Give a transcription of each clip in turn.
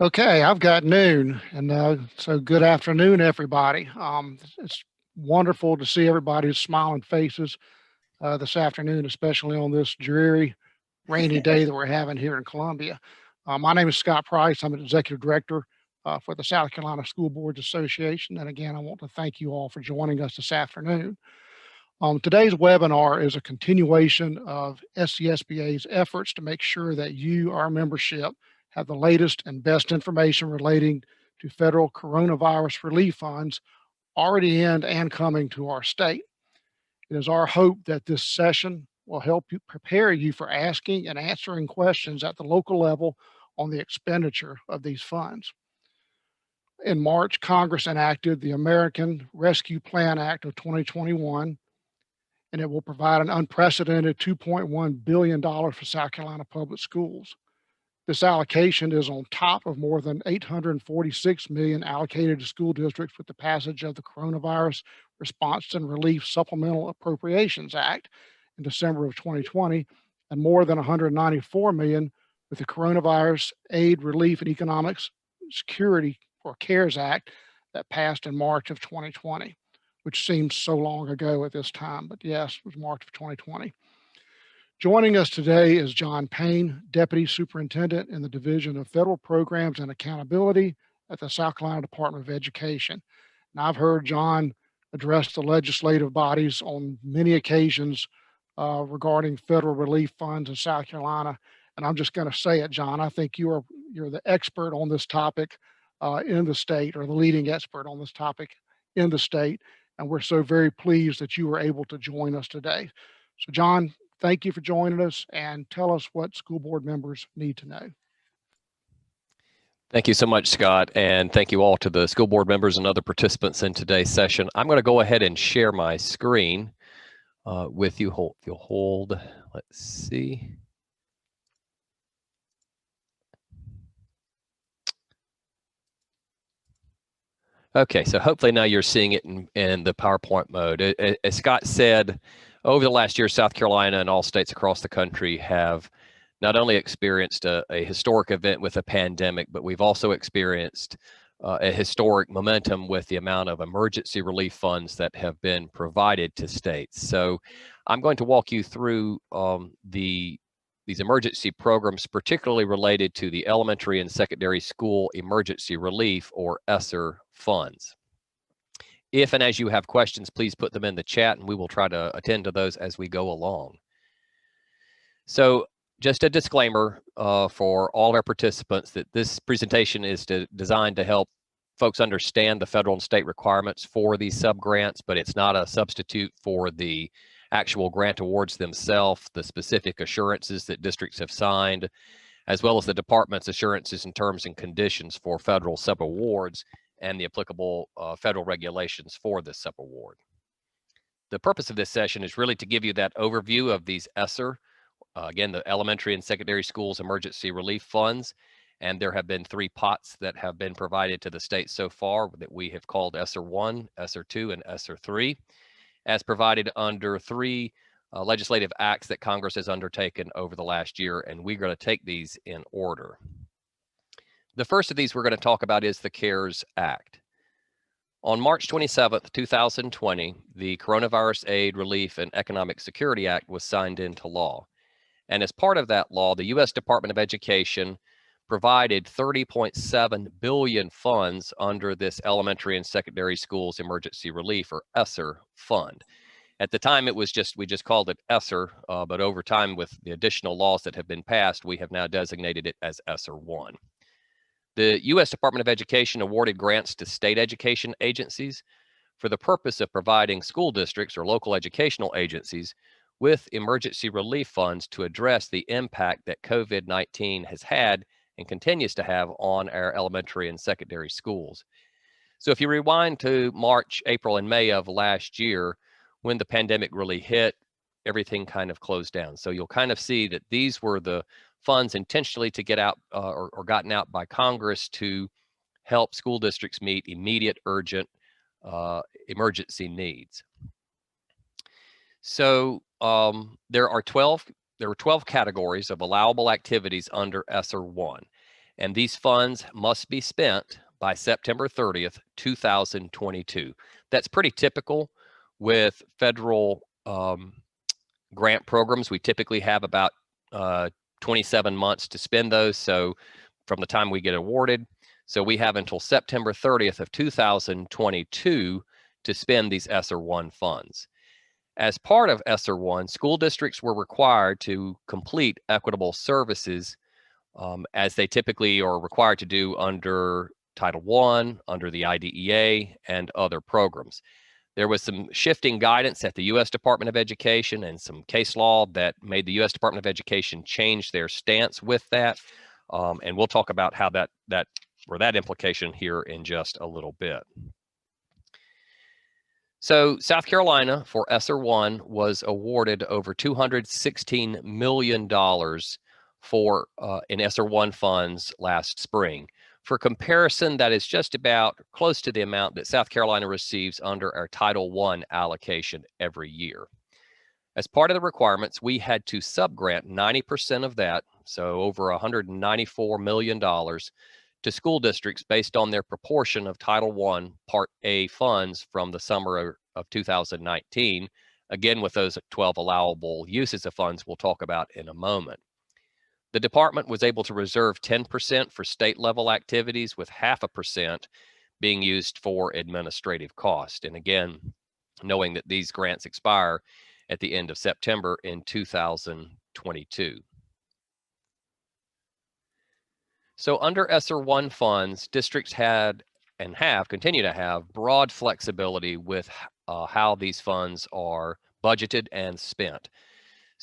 Okay, I've got noon, and so good afternoon, everybody. It's wonderful to see everybody's smiling faces this afternoon, especially on this dreary, rainy day that we're having here in Columbia. My name is Scott Price. I'm an executive director for the South Carolina School Boards Association. And again, I want to thank you all for joining us this afternoon. Today's webinar is a continuation of SCSBA's efforts to make sure that you, our membership, have the latest and best information relating to federal coronavirus relief funds already in and coming to our state. It is our hope that this session will help you prepare you for asking and answering questions at the local level on the expenditure of these funds. In March, Congress enacted the American Rescue Plan Act of 2021, and it will provide an unprecedented $2.1 billion for South Carolina public schools. This allocation is on top of more than $846 million allocated to school districts with the passage of the Coronavirus Response and Relief Supplemental Appropriations Act in December of 2020, and more than $194 million with the Coronavirus Aid, Relief, and Economic Security or CARES Act that passed in March of 2020, which seems so long ago at this time, but yes, it was March of 2020. Joining us today is John Payne, Deputy Superintendent in the Division of Federal Programs and Accountability at the South Carolina Department of Education. Now, I've heard John address the legislative bodies on many occasions regarding federal relief funds in South Carolina, and I'm just going to say it, John. I think you're the expert on this topic in the state, or the leading expert on this topic in the state, and we're so very pleased that you were able to join us today. So, John, thank you for joining us, and tell us what school board members need to know. Thank you so much, Scott, and thank you all to the school board members and other participants in today's session. I'm going to go ahead and share my screen with you. If you'll hold, let's see. Okay, so hopefully now you're seeing it in the PowerPoint mode. As Scott said, over the last year, South Carolina and all states across the country have not only experienced a historic event with a pandemic, but we've also experienced a historic momentum with the amount of emergency relief funds that have been provided to states. So I'm going to walk you through these emergency programs, particularly related to the elementary and secondary school emergency relief, or ESSER funds. If and as you have questions, please put them in the chat and we will try to attend to those as we go along. So just a disclaimer for all of our participants that this presentation is designed to help folks understand the federal and state requirements for these subgrants, but it's not a substitute for the actual grant awards themselves, the specific assurances that districts have signed, as well as the department's assurances and terms and conditions for federal subawards and the applicable federal regulations for this subaward. The purpose of this session is really to give you that overview of these ESSER, again, the elementary and secondary schools emergency relief funds, and there have been 3 pots that have been provided to the state so far that we have called ESSER 1, ESSER 2, and ESSER 3, as provided under 3 legislative acts that Congress has undertaken over the last year, and we're going to take these in order. The first of these we're going to talk about is the CARES Act. On March 27th, 2020, the Coronavirus Aid, Relief, and Economic Security Act was signed into law. And as part of that law, the U.S. Department of Education provided $30.7 billion funds under this elementary and secondary schools emergency relief, or ESSER fund. At the time, we just called it ESSER, but over time with the additional laws that have been passed, we have now designated it as ESSER 1. The U.S. Department of Education awarded grants to state education agencies for the purpose of providing school districts or local educational agencies with emergency relief funds to address the impact that COVID-19 has had and continues to have on our elementary and secondary schools. So if you rewind to March, April, and May of last year, when the pandemic really hit, everything kind of closed down. So you'll kind of see that these were the funds intentionally to get out or gotten out by Congress to help school districts meet immediate, urgent emergency needs. So there were 12 categories of allowable activities under ESSER 1. and these funds must be spent by September 30th, 2022. That's pretty typical with federal grant programs. We typically have about 27 months to spend those. So from the time we get awarded, so we have until September 30th of 2022 to spend these ESSER 1 funds. As part of ESSER 1, school districts were required to complete equitable services as they typically are required to do under Title I, under the IDEA, and other programs. There was some shifting guidance at the U.S. Department of Education and some case law that made the U.S. Department of Education change their stance with that. And we'll talk about how that implication here in just a little bit. So South Carolina for ESSER 1 was awarded over $216 million for in ESSER 1 funds last spring. For comparison, that is just about close to the amount that South Carolina receives under our Title I allocation every year. As part of the requirements, we had to subgrant 90% of that, so over $194 million, to school districts based on their proportion of Title I Part A funds from the summer of 2019, again with those 12 allowable uses of funds we'll talk about in a moment. The department was able to reserve 10% for state level activities, with 0.5% being used for administrative cost. And again, knowing that these grants expire at the end of September in 2022. So under ESSER 1 funds, districts had and continue to have broad flexibility with how these funds are budgeted and spent.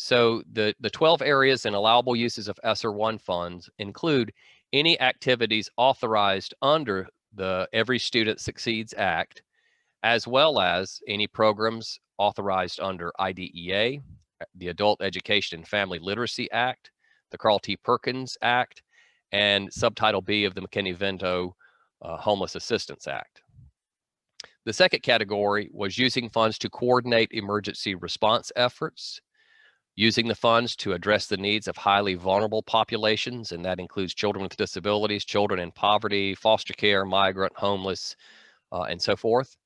So the 12 areas and allowable uses of ESSER 1 funds include any activities authorized under the Every Student Succeeds Act, as well as any programs authorized under IDEA, the Adult Education and Family Literacy Act, the Carl T. Perkins Act, and Subtitle B of the McKinney-Vento Homeless Assistance Act. The second category was using funds to coordinate emergency response efforts, using the funds to address the needs of highly vulnerable populations, and that includes children with disabilities, children in poverty, foster care, migrant, homeless, and so forth.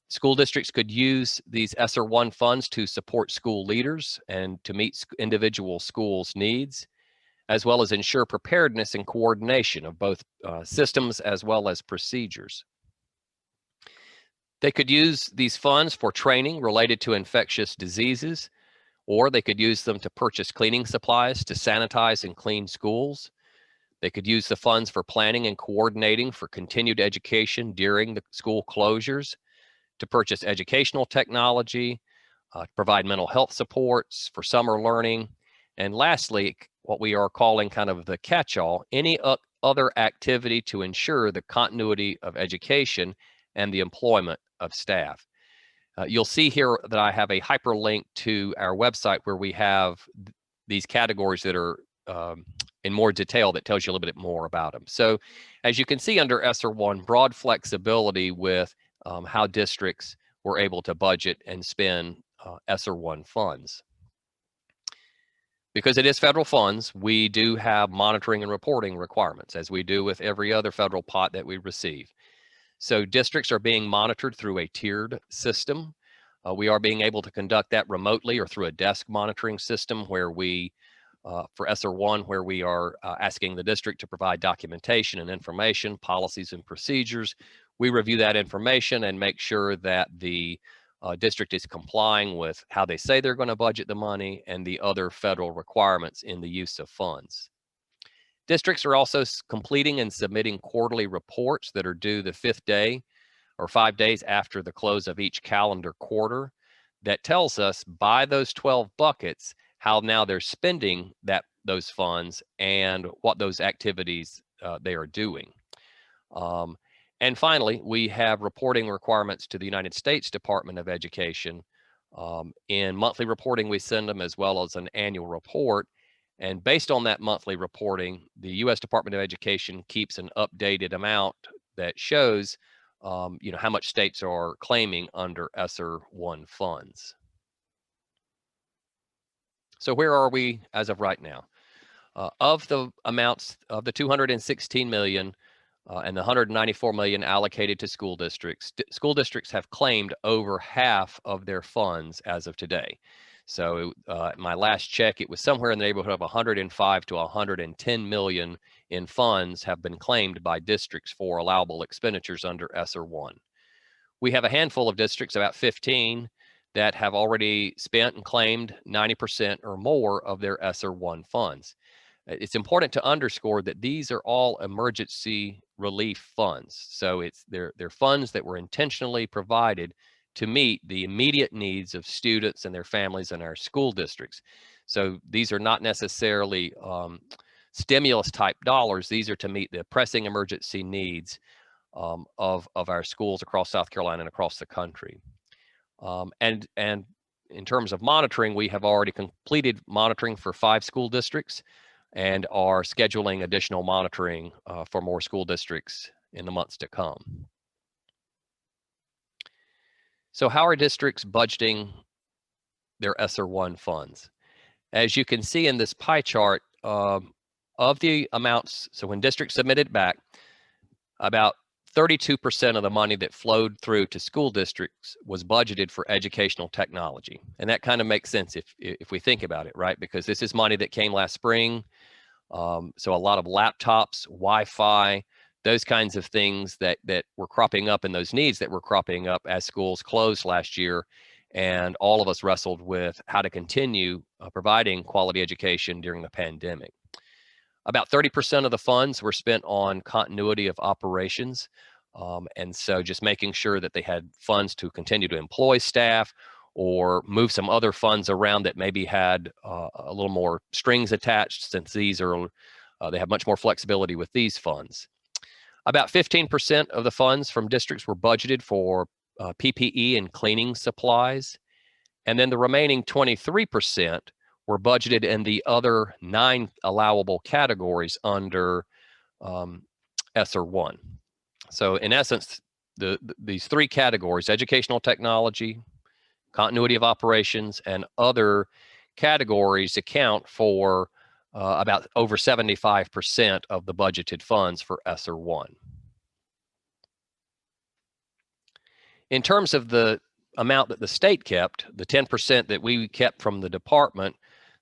School districts could use these ESSER 1 funds to support school leaders and to meet individual schools' needs, as well as ensure preparedness and coordination of both systems as well as procedures. They could use these funds for training related to infectious diseases, or they could use them to purchase cleaning supplies to sanitize and clean schools. They could use the funds for planning and coordinating for continued education during the school closures, to purchase educational technology, to provide mental health supports for summer learning, and lastly, what we are calling kind of the catch-all, any other activity to ensure the continuity of education and the employment of staff. You'll see here that I have a hyperlink to our website where we have these categories that are in more detail that tells you a little bit more about them. So as you can see under ESSER 1, broad flexibility with how districts were able to budget and spend ESSER 1 funds. Because it is federal funds, we do have monitoring and reporting requirements, as we do with every other federal pot that we receive. So districts are being monitored through a tiered system. We are being able to conduct that remotely or through a desk monitoring system where we, for ESSER 1, where we are asking the district to provide documentation and information, policies and procedures. We review that information and make sure that the district is complying with how they say they're going to budget the money and the other federal requirements in the use of funds. Districts are also completing and submitting quarterly reports that are due the 5th day or 5 days after the close of each calendar quarter. That tells us by those 12 buckets how now they're spending those funds and what those activities they are doing. And finally, we have reporting requirements to the United States Department of Education. In monthly reporting, we send them as well as an annual report. And based on that monthly reporting, the U.S. Department of Education keeps an updated amount that shows how much states are claiming under ESSER 1 funds. So where are we as of right now? Of the amounts of the 216 million and the 194 million allocated to school districts have claimed over half of their funds as of today. So my last check, it was somewhere in the neighborhood of 105 to 110 million in funds have been claimed by districts for allowable expenditures under ESSER 1. We have a handful of districts, about 15, that have already spent and claimed 90% or more of their ESSER 1 funds. It's important to underscore that these are all emergency relief funds. So they're funds that were intentionally provided to meet the immediate needs of students and their families in our school districts. So these are not necessarily stimulus type dollars. These are to meet the pressing emergency needs of our schools across South Carolina and across the country. And in terms of monitoring, we have already completed monitoring for 5 school districts and are scheduling additional monitoring for more school districts in the months to come. So how are districts budgeting their ESSER 1 funds? As you can see in this pie chart, of the amounts, so when districts submitted back, about 32% of the money that flowed through to school districts was budgeted for educational technology. And that kind of makes sense if we think about it, right? Because this is money that came last spring. So a lot of laptops, Wi-Fi, those kinds of things that were cropping up and those needs that were cropping up as schools closed last year. And all of us wrestled with how to continue providing quality education during the pandemic. About 30% of the funds were spent on continuity of operations. And so just making sure that they had funds to continue to employ staff or move some other funds around that maybe had a little more strings attached, since these are, they have much more flexibility with these funds. About 15% of the funds from districts were budgeted for PPE and cleaning supplies. And then the remaining 23% were budgeted in the other 9 allowable categories under ESSER 1. So in essence, these 3 categories, educational technology, continuity of operations, and other categories account for about over 75% of the budgeted funds for ESSER 1. In terms of the amount that the state kept, the 10% that we kept from the department,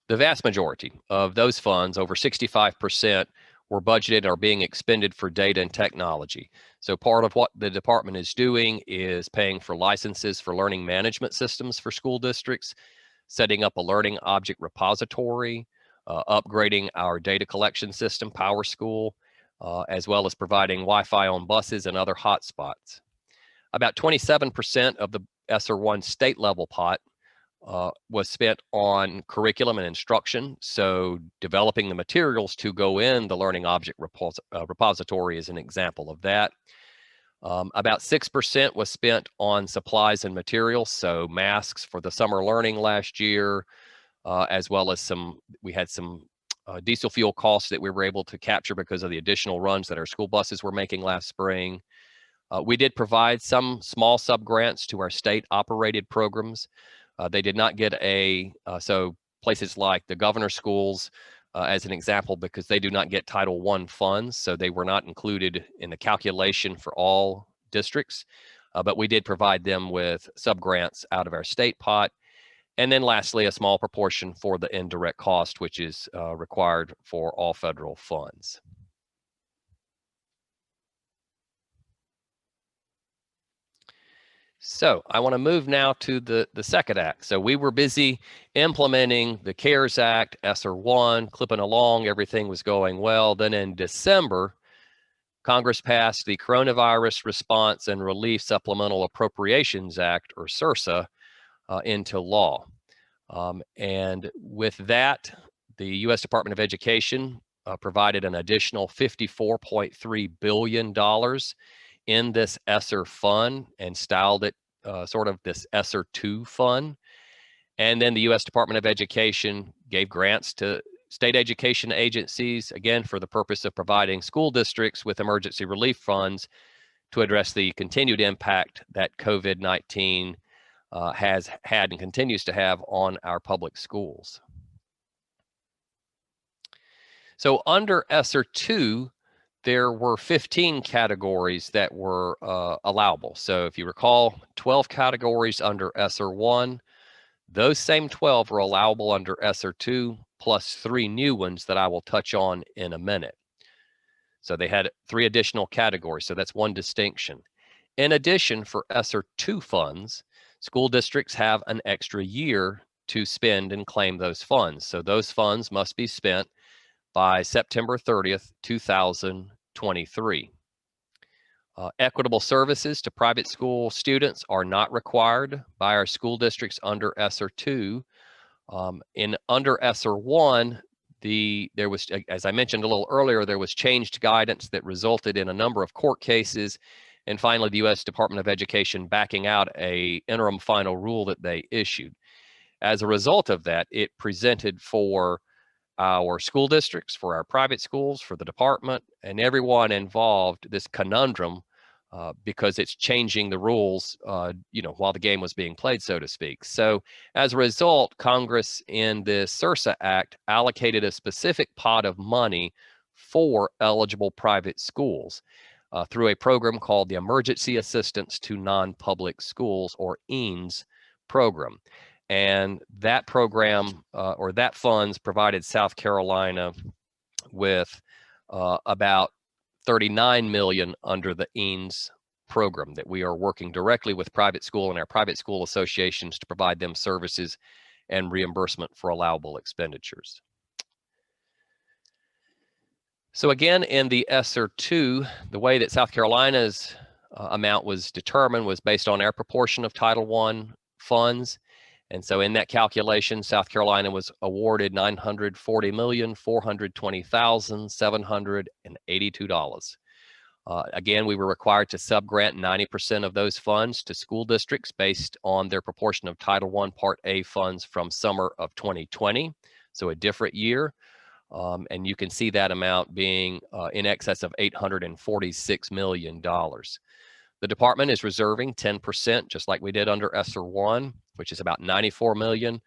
the vast majority of those funds, over 65%, were budgeted or being expended for data and technology. So part of what the department is doing is paying for licenses for learning management systems for school districts, setting up a learning object repository, upgrading our data collection system, PowerSchool, as well as providing Wi-Fi on buses and other hotspots. About 27% of the ESSER 1 state level pot was spent on curriculum and instruction. So developing the materials to go in the learning object repository is an example of that. About 6% was spent on supplies and materials. So masks for the summer learning last year, as well as we had some diesel fuel costs that we were able to capture because of the additional runs that our school buses were making last spring. We did provide some small subgrants to our state operated programs. They did not get so places like the governor's schools, as an example, because they do not get Title I funds, so they were not included in the calculation for all districts. But we did provide them with subgrants out of our state pot. And then lastly, a small proportion for the indirect cost, which is required for all federal funds. So I want to move now to the second act. So we were busy implementing the CARES Act, ESSER 1, clipping along, everything was going well. Then in December, Congress passed the Coronavirus Response and Relief Supplemental Appropriations Act, or CRSA, into law. And with that, the U.S. Department of Education provided an additional $54.3 billion in this ESSER fund and styled it sort of this ESSER 2 fund. And then the U.S. Department of Education gave grants to state education agencies, again, for the purpose of providing school districts with emergency relief funds to address the continued impact that COVID-19 has had and continues to have on our public schools. So under ESSER 2, there were 15 categories that were allowable. So if you recall, 12 categories under ESSER 1, those same 12 were allowable under ESSER 2, plus 3 new ones that I will touch on in a minute. So they had 3 additional categories, so that's one distinction. In addition, for ESSER 2 funds, school districts have an extra year to spend and claim those funds. So those funds must be spent by September 30th, 2023. Equitable services to private school students are not required by our school districts under ESSER 2. Under ESSER 1, there was, as I mentioned a little earlier, there was changed guidance that resulted in a number of court cases, and finally the U.S. Department of Education backing out a interim final rule that they issued. As a result of that, it presented for our school districts, for our private schools, for the department, and everyone involved this conundrum because it's changing the rules, while the game was being played, so to speak. So as a result, Congress in the SCSBA Act allocated a specific pot of money for eligible private schools through a program called the Emergency Assistance to Non-Public Schools, or EANS program. And that program, or that funds, provided South Carolina with about $39 million under the EANS program that we are working directly with private school and our private school associations to provide them services and reimbursement for allowable expenditures. So again, in the ESSER 2, the way that South Carolina's amount was determined was based on our proportion of Title I funds. And so in that calculation, South Carolina was awarded $940,420,782. Again, we were required to subgrant 90% of those funds to school districts based on their proportion of Title I Part A funds from summer of 2020, so a different year. And you can see that amount being in excess of $846 million. The department is reserving 10%, just like we did under ESSER 1, which is about $94 million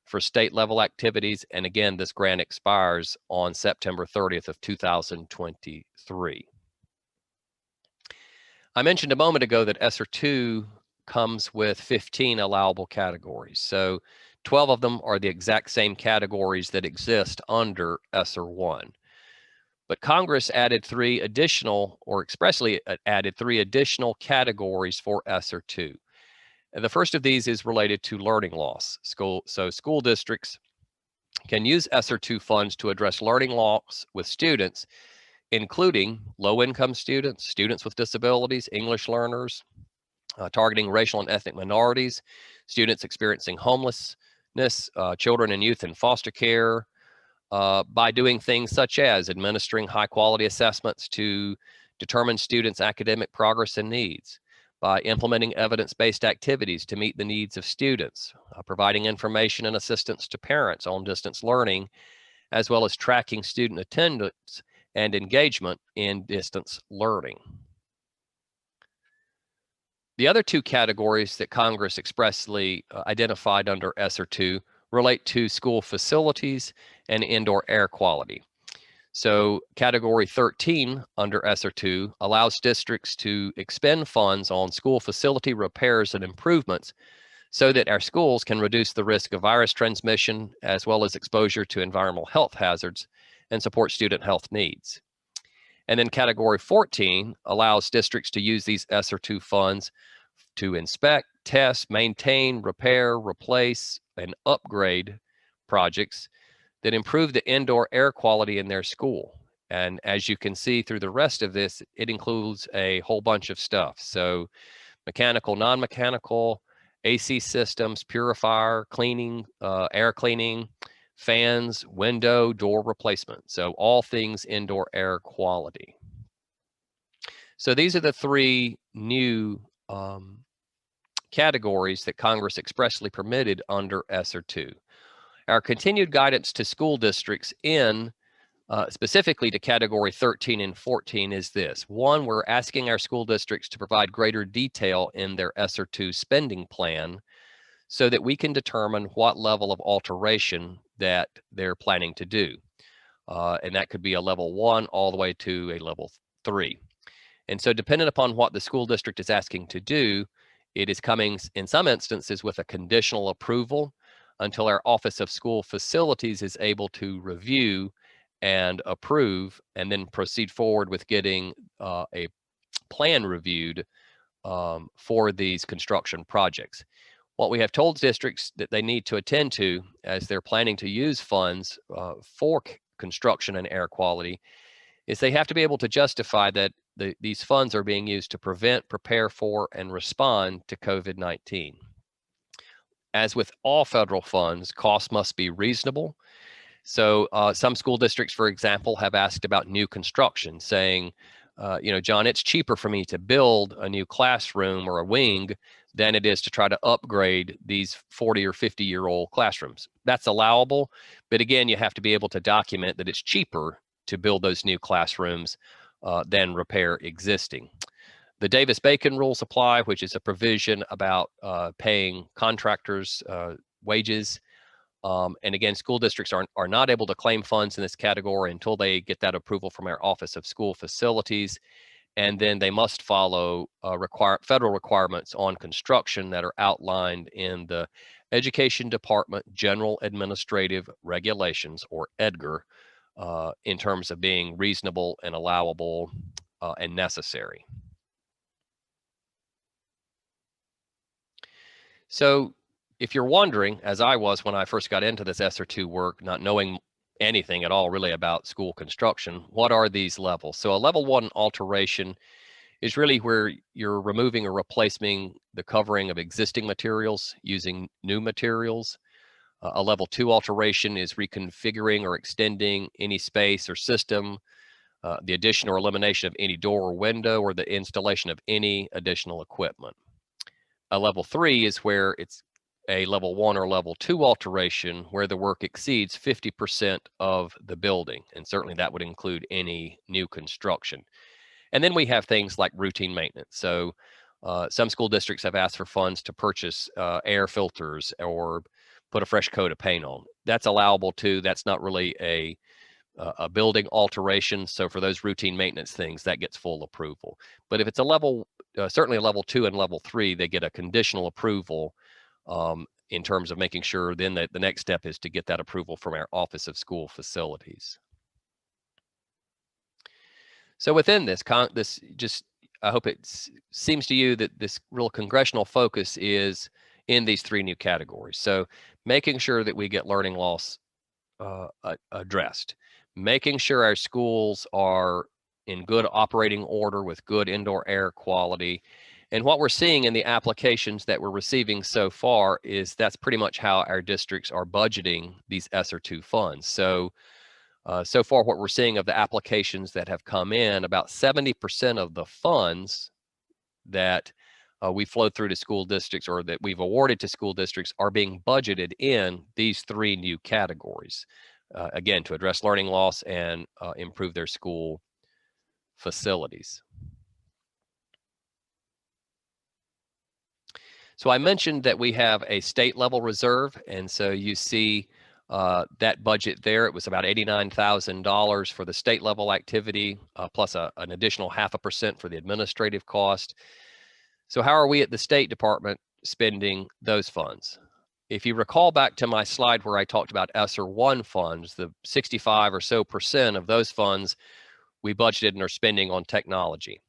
for state level activities. And again, this grant expires on September 30th of 2023. I mentioned a moment ago that ESSER 2 comes with 15 allowable categories. So 12 of them are the exact same categories that exist under ESSER 1. But Congress added 3 additional, or expressly added 3 additional categories for ESSER 2. And the first of these is related to learning loss. So school districts can use ESSER 2 funds to address learning loss with students, including low-income students, students with disabilities, English learners, targeting racial and ethnic minorities, students experiencing homelessness, children and youth in foster care, by doing things such as administering high-quality assessments to determine students' academic progress and needs, by implementing evidence-based activities to meet the needs of students, providing information and assistance to parents on distance learning, as well as tracking student attendance and engagement in distance learning. The other 2 categories that Congress expressly identified under ESSER 2 relate to school facilities and indoor air quality. So category 13 under ESSER 2 allows districts to expend funds on school facility repairs and improvements so that our schools can reduce the risk of virus transmission as well as exposure to environmental health hazards and support student health needs. And then category 14 allows districts to use these ESSER 2 funds to inspect, test, maintain, repair, replace, and upgrade projects that improve the indoor air quality in their school. And as you can see through the rest of this, it includes a whole bunch of stuff. So mechanical, non-mechanical, AC systems, purifier, cleaning, air cleaning, fans, window, door replacement. So all things indoor air quality. So these are the 3 new categories that Congress expressly permitted under ESSER 2. Our continued guidance to school districts in specifically to category 13 and 14 is this. 1, we're asking our school districts to provide greater detail in their ESSER 2 spending plan so that we can determine what level of alteration that they're planning to do. and that could be a level 1 all the way to a level 3. And so depending upon what the school district is asking to do, it is coming in some instances with a conditional approval until our Office of School Facilities is able to review and approve and then proceed forward with getting a plan reviewed for these construction projects. What we have told districts that they need to attend to as they're planning to use funds for construction and air quality is they have to be able to justify that these funds are being used to prevent, prepare for, and respond to COVID-19. As with all federal funds, costs must be reasonable. So some school districts, for example, have asked about new construction, saying, John, it's cheaper for me to build a new classroom or a wing than it is to try to upgrade these 40 or 50-year-old classrooms. That's allowable, but again, you have to be able to document that it's cheaper to build those new classrooms than repair existing. The Davis-Bacon rules apply, which is a provision about paying contractors wages. And again, school districts are not able to claim funds in this category until they get that approval from our Office of School Facilities. And then they must follow federal requirements on construction that are outlined in the Education Department General Administrative Regulations, or EDGAR, in terms of being reasonable and allowable and necessary. So if you're wondering, as I was when I first got into this ESSER II work, not knowing anything at all really about school construction, what are these levels? So a level 1 alteration is really where you're removing or replacing the covering of existing materials using new materials. A level 2 alteration is reconfiguring or extending any space or system, the addition or elimination of any door or window, or the installation of any additional equipment. A level 3 is where it's a level 1 or level 2 alteration where the work exceeds 50% of the building, and certainly that would include any new construction. And then we have things like routine maintenance. So some school districts have asked for funds to purchase air filters or put a fresh coat of paint on. That's allowable too. That's not really a building alteration. So for those routine maintenance things, that gets full approval. But if it's a level, certainly a level 2 and level 3, they get a conditional approval in terms of making sure then that the next step is to get that approval from our Office of School Facilities. So within this, I hope it seems to you that this real congressional focus is in these 3 new categories. So making sure that we get learning loss addressed, making sure our schools are in good operating order with good indoor air quality. And what we're seeing in the applications that we're receiving so far is that's pretty much how our districts are budgeting these ESSER II funds. So so far what we're seeing of the applications that have come in, about 70% of the funds that we flowed through to school districts or that we've awarded to school districts are being budgeted in these 3 new categories, again, to address learning loss and improve their school facilities. So I mentioned that we have a state level reserve, and so you see that budget there. It was about $89,000 for the state level activity, plus an additional 0.5% for the administrative cost. So how are we at the State Department spending those funds? If you recall back to my slide where I talked about ESSER I funds, the 65% or so of those funds we budgeted and are spending on technology.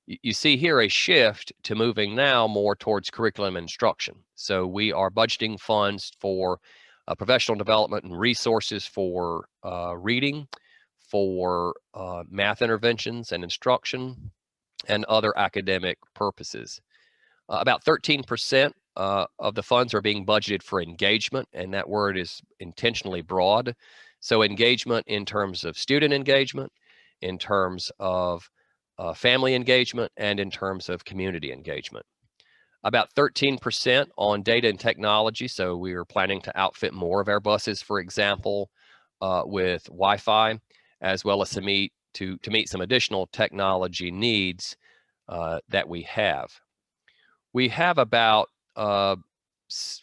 You see here a shift to moving now more towards curriculum instruction. So we are budgeting funds for professional development and resources for reading, for math interventions and instruction, and other academic purposes. About 13% of the funds are being budgeted for engagement, and that word is intentionally broad. So engagement in terms of student engagement, in terms of family engagement, and in terms of community engagement. About 13% on data and technology. So we are planning to outfit more of our buses, for example, with Wi-Fi, as well as to meet some additional technology needs that we have. We have about a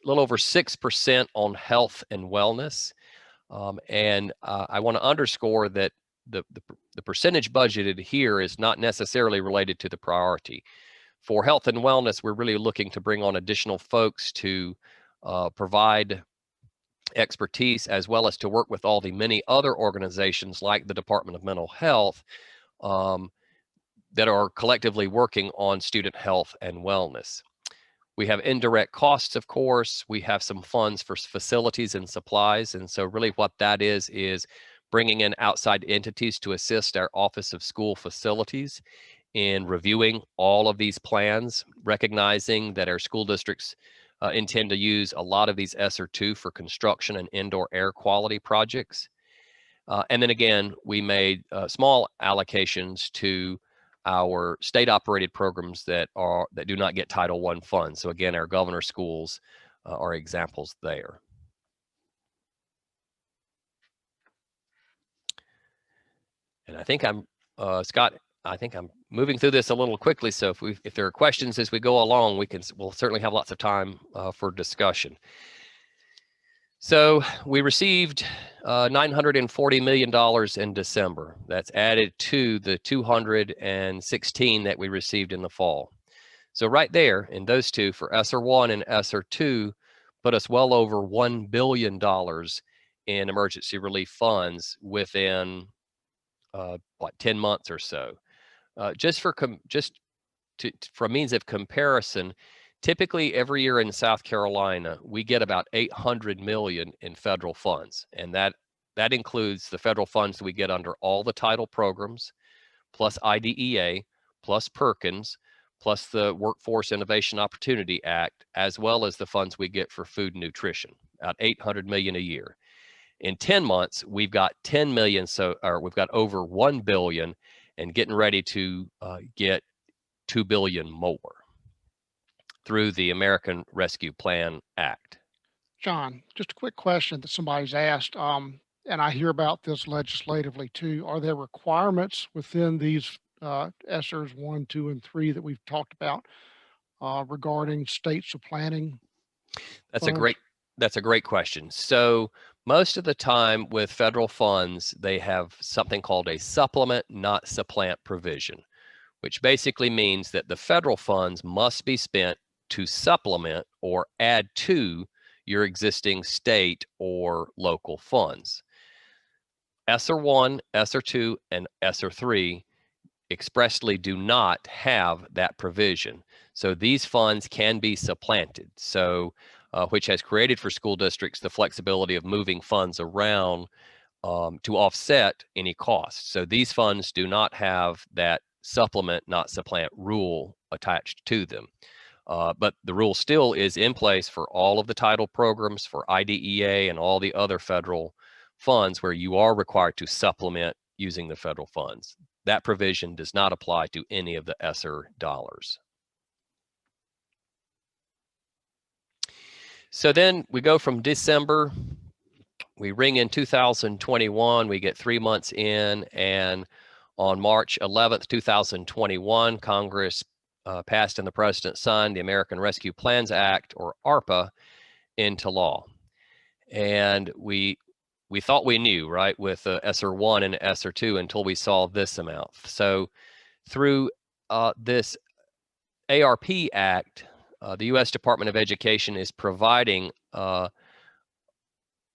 little over 6% on health and wellness. I want to underscore that the percentage budgeted here is not necessarily related to the priority. For health and wellness, we're really looking to bring on additional folks to provide expertise, as well as to work with all the many other organizations like the Department of Mental Health that are collectively working on student health and wellness. We have indirect costs, of course. We have some funds for facilities and supplies. And so really what that is bringing in outside entities to assist our Office of School Facilities in reviewing all of these plans, recognizing that our school districts intend to use a lot of these ESSER II for construction and indoor air quality projects. And then again, we made small allocations to our state-operated programs that do not get Title I funds. So again, our governor schools are examples there. And I think I'm Scott. I think I'm moving through this a little quickly. So if there are questions as we go along, we'll certainly have lots of time for discussion. So we received $940 million in December. That's added to the 216 that we received in the fall. So right there in those two, for ESSER I and ESSER II, put us well over $1 billion in emergency relief funds within 10 months or so. Just for a means of comparison, typically every year in South Carolina, we get about $800 million in federal funds. And that includes the federal funds we get under all the title programs, plus IDEA, plus Perkins, plus the Workforce Innovation Opportunity Act, as well as the funds we get for food and nutrition, about $800 million a year. In 10 months, we've got 10 million, we've got over 1 billion and getting ready to get 2 billion more through the American Rescue Plan Act. John, just a quick question that somebody's asked, and I hear about this legislatively too. Are there requirements within these ESSERs 1, 2, and 3 that we've talked about regarding state supplanting? That's a great question. So most of the time with federal funds, they have something called a supplement, not supplant provision, which basically means that the federal funds must be spent to supplement or add to your existing state or local funds. ESSER I, ESSER II, and ESSER III expressly do not have that provision. So these funds can be supplanted. So which has created for school districts the flexibility of moving funds around to offset any costs. So these funds do not have that supplement, not supplant rule attached to them. But the rule still is in place for all of the title programs, for IDEA and all the other federal funds where you are required to supplement using the federal funds. That provision does not apply to any of the ESSER dollars. So then we go from December, we ring in 2021, we get 3 months in, and on March 11th, 2021, Congress passed and the President signed the American Rescue Plans Act, or ARPA, into law. And we thought we knew, right, with ESSER I and ESSER II until we saw this amount. So through this ARP Act, the U.S. Department of Education is providing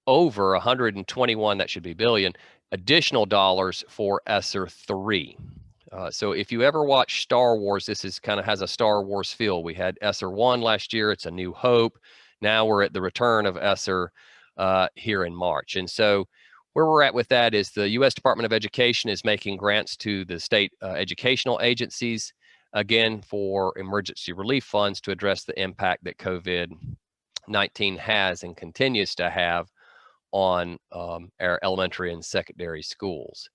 over 121, that should be billion, additional dollars for ESSER III. So if you ever watch Star Wars, this is kind of has a Star Wars feel. We had ESSER I last year, it's A New Hope. Now we're at the return of ESSER here in March. And so where we're at with that is the U.S. Department of Education is making grants to the state educational agencies, again, for emergency relief funds to address the impact that COVID-19 has and continues to have on our elementary and secondary schools.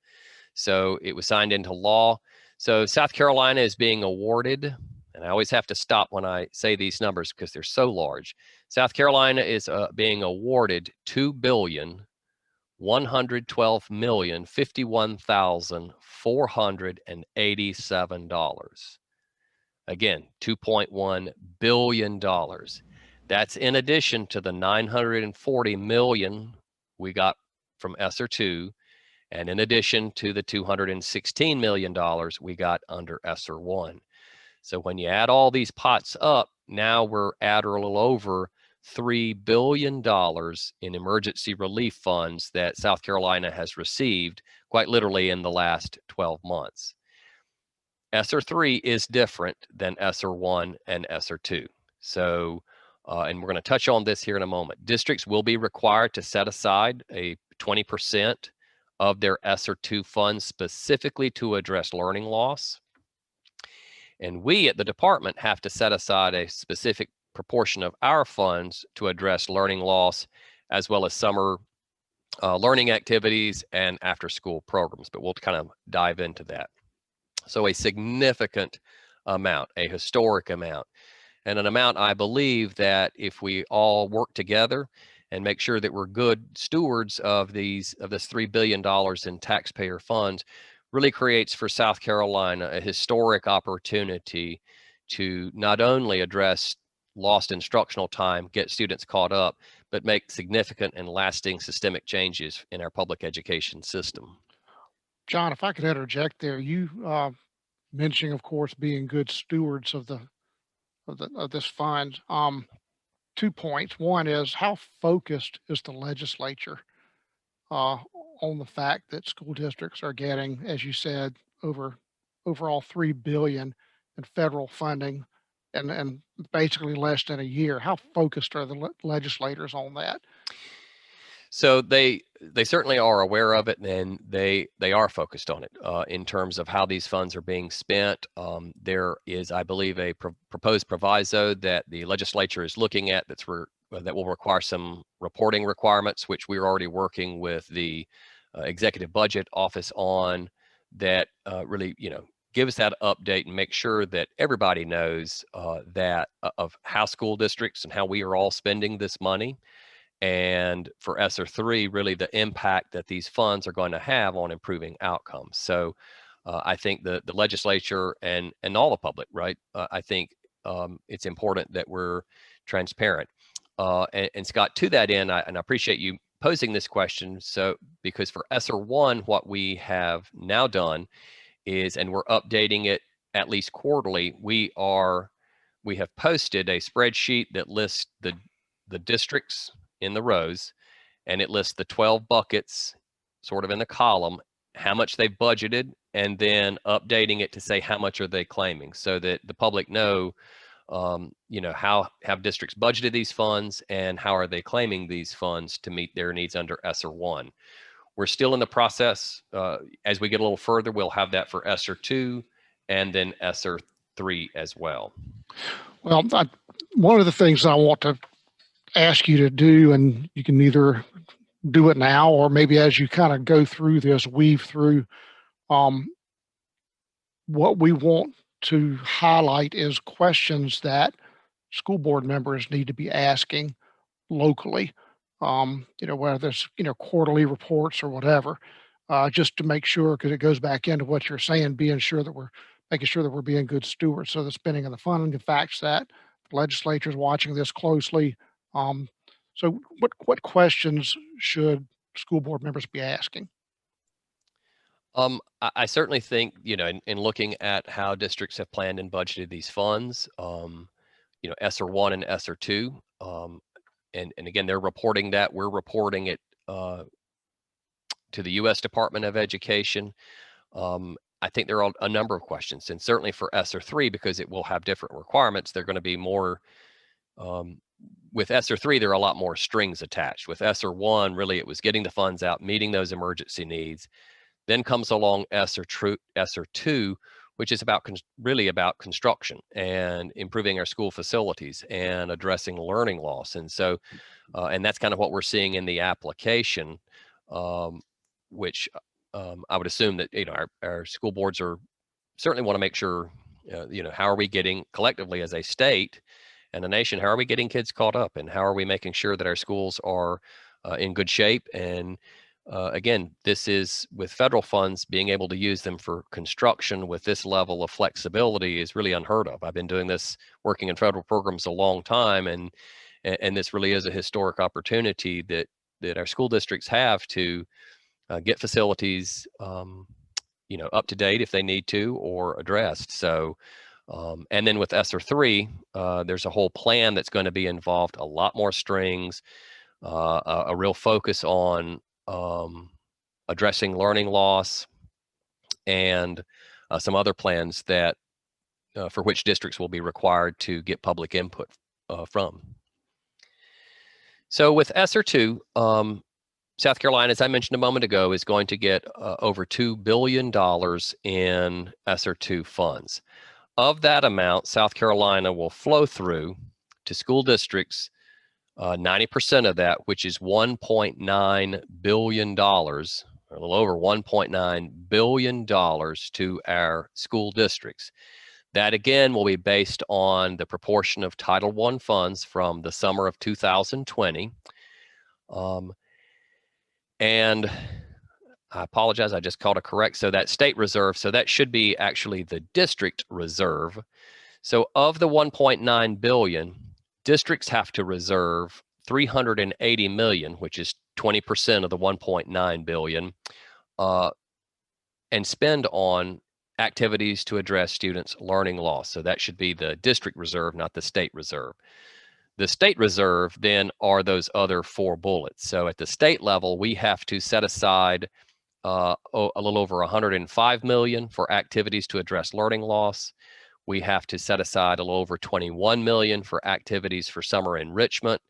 So it was signed into law. So South Carolina is being awarded, and I always have to stop when I say these numbers because they're so large. South Carolina is being awarded $2,112,051,487. Again, $2.1 billion. That's in addition to the $940 million we got from ESSER 2, and in addition to the $216 million we got under ESSER 1. So when you add all these pots up, now we're at or a little over $3 billion in emergency relief funds that South Carolina has received quite literally in the last 12 months. ESSER 3 is different than ESSER 1 and ESSER 2. So, and we're going to touch on this here in a moment. Districts will be required to set aside a 20% of their ESSER 2 funds specifically to address learning loss. And we at the department have to set aside a specific proportion of our funds to address learning loss, as well as summer learning activities and after school programs, but we'll kind of dive into that. So a significant amount, a historic amount, and an amount I believe that if we all work together and make sure that we're good stewards of this $3 billion in taxpayer funds, really creates for South Carolina a historic opportunity to not only address lost instructional time, get students caught up, but make significant and lasting systemic changes in our public education system. John, if I could interject there, you mentioning, of course, being good stewards of this fund. 2 points. One is, how focused is the legislature on the fact that school districts are getting, as you said, overall $3 billion in federal funding, and basically less than a year? How focused are the legislators on that? So they certainly are aware of it, and they are focused on it in terms of how these funds are being spent. There is, I believe, a proposed proviso that the legislature is looking at that will require some reporting requirements, which we're already working with the executive budget office on. That really, give us that update and make sure that everybody knows that of how school districts and how we are all spending this money. And for ESSER 3, really the impact that these funds are going to have on improving outcomes. So I think the legislature and all the public, right? I think it's important that we're transparent. And Scott, to that end, and I appreciate you posing this question. So because for ESSER 1, what we have now done is, and we're updating it at least quarterly, we have posted a spreadsheet that lists the districts in the rows, and it lists the 12 buckets sort of in the column, how much they've budgeted, and then updating it to say how much are they claiming, so that the public know, how have districts budgeted these funds and how are they claiming these funds to meet their needs under ESSER 1. We're still in the process. As we get a little further, we'll have that for ESSER 2 and then ESSER 3 as well. Well, one of the things I want to ask you to do, and you can either do it now or maybe as you kind of go through this, weave through, what we want to highlight is questions that school board members need to be asking locally, whether it's, quarterly reports or whatever, just to make sure, because it goes back into what you're saying, making sure that we're being good stewards. So the spending of the funding, the facts that the legislature is watching this closely. So what questions should school board members be asking? I certainly think, in looking at how districts have planned and budgeted these funds, ESSER 1 and ESSER 2, and again, they're reporting that. We're reporting it to the U.S. Department of Education. I think there are a number of questions, and certainly for ESSER 3, because it will have different requirements, they're going to be more, with ESSER 3, there are a lot more strings attached. With ESSER 1, really it was getting the funds out, meeting those emergency needs. Then comes along ESSER 2, which is really about construction and improving our school facilities and addressing learning loss. And so, and that's kind of what we're seeing in the application, which I would assume that, our school boards are certainly want to make sure, how are we getting collectively as a state and a nation, how are we getting kids caught up, and how are we making sure that our schools are in good shape? And again, this is with federal funds, being able to use them for construction with this level of flexibility is really unheard of. I've been doing this, working in federal programs a long time, and this really is a historic opportunity that that our school districts have to get facilities, up to date if they need to, or addressed. So, and then with ESSER 3, there's a whole plan that's going to be involved, a lot more strings, a real focus on addressing learning loss, and some other plans that for which districts will be required to get public input from. So with ESSER 2, South Carolina, as I mentioned a moment ago, is going to get over $2 billion in ESSER 2 funds. Of that amount, South Carolina will flow through to school districts 90% of that, which is $1.9 billion, or a little over $1.9 billion to our school districts. That again will be based on the proportion of Title I funds from the summer of 2020. And I apologize, I just called it correct. So that state reserve, so that should be actually the district reserve. So of the 1.9 billion, districts have to reserve 380 million, which is 20% of the 1.9 billion, and spend on activities to address students' learning loss. So that should be the district reserve, not the state reserve. The state reserve then are those other 4 bullets. So at the state level, we have to set aside a little over 105 million for activities to address learning loss. We have to set aside a little over 21 million for activities for summer enrichment,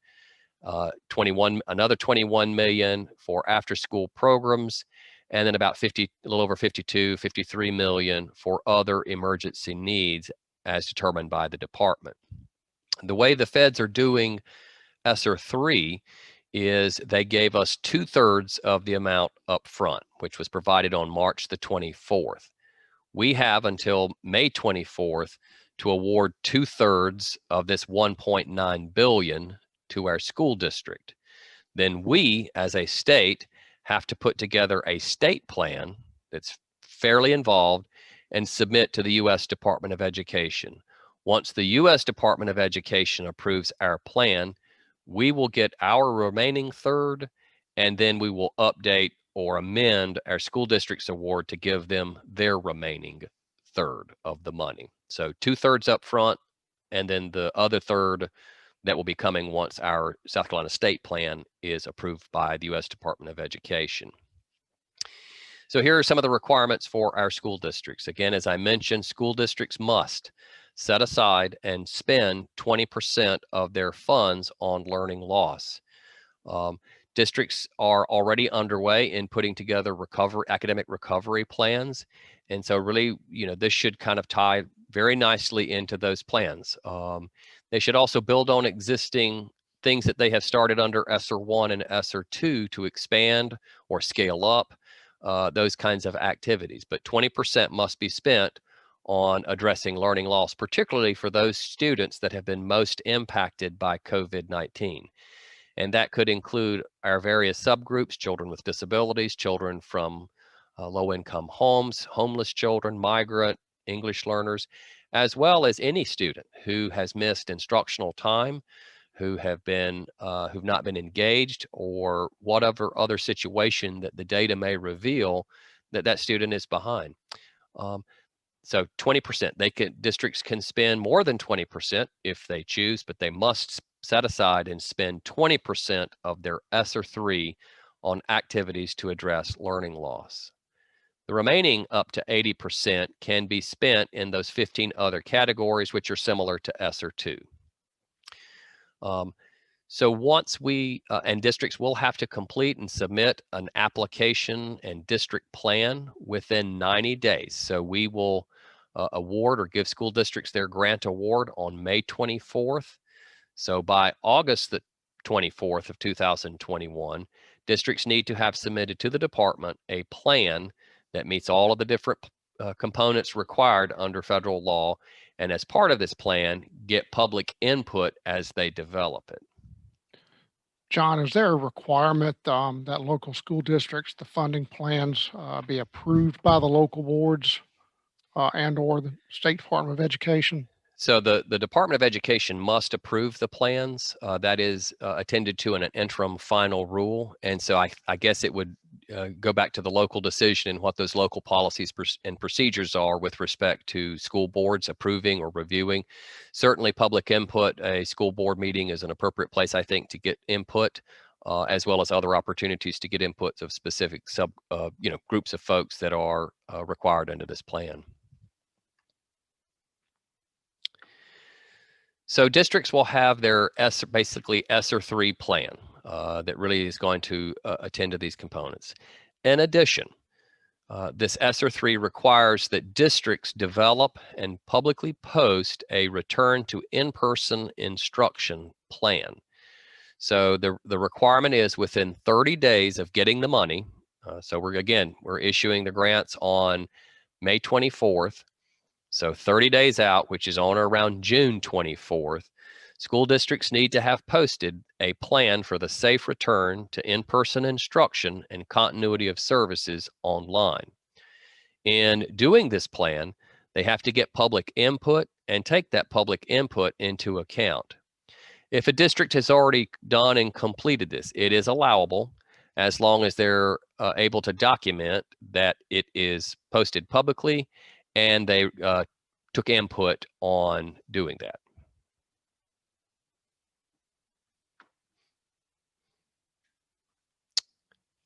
another 21 million for after-school programs, and then about a little over 53 million for other emergency needs as determined by the department. The way the feds are doing ESSER 3 is they gave us 2/3 of the amount up front, which was provided on March the 24th. We have until May 24th to award 2/3 of this 1.9 billion to our school district. Then we, as a state, have to put together a state plan that's fairly involved and submit to the U.S. Department of Education. Once the U.S. Department of Education approves our plan, we will get our remaining third, and then we will update or amend our school district's award to give them their remaining third of the money. So 2/3 up front, and then the other third that will be coming once our South Carolina state plan is approved by the U.S. Department of Education. So here are some of the requirements for our school districts. Again, as I mentioned, school districts must set aside and spend 20% of their funds on learning loss. Districts are already underway in putting together academic recovery plans. And so really, this should kind of tie very nicely into those plans. They should also build on existing things that they have started under ESSER 1 and ESSER 2 to expand or scale up those kinds of activities. But 20% must be spent on addressing learning loss, particularly for those students that have been most impacted by COVID-19. And that could include our various subgroups: children with disabilities, children from low-income homes, homeless children, migrant, English learners, as well as any student who has missed instructional time, who've not been engaged, or whatever other situation that the data may reveal that student is behind. So 20%, districts can spend more than 20% if they choose, but they must set aside and spend 20% of their ESSER 3 on activities to address learning loss. The remaining up to 80% can be spent in those 15 other categories, which are similar to ESSER 2. So once and districts will have to complete and submit an application and district plan within 90 days. So we will award or give school districts their grant award on May 24th. So by August the 24th of 2021, districts need to have submitted to the department a plan that meets all of the different components required under federal law, and as part of this plan, get public input as they develop it. John, is there a requirement that local school districts, the funding plans, be approved by the local boards and or the State Department of Education? So the Department of Education must approve the plans. That is attended to in an interim final rule. And so I guess it would go back to the local decision and what those local policies and procedures are with respect to school boards approving or reviewing. Certainly public input, a school board meeting is an appropriate place, I think, to get input, as well as other opportunities to get inputs of specific groups of folks that are required under this plan. So districts will have their basically ESSER 3 plan that really is going to attend to these components. In addition, this ESSER 3 requires that districts develop and publicly post a return to in-person instruction plan. So the requirement is within 30 days of getting the money. So we're issuing the grants on May 24th. So 30 days out, which is on or around June 24th, school districts need to have posted a plan for the safe return to in-person instruction and continuity of services online. In doing this plan, they have to get public input and take that public input into account. If a district has already done and completed this, it is allowable as long as they're able to document that it is posted publicly and they took input on doing that.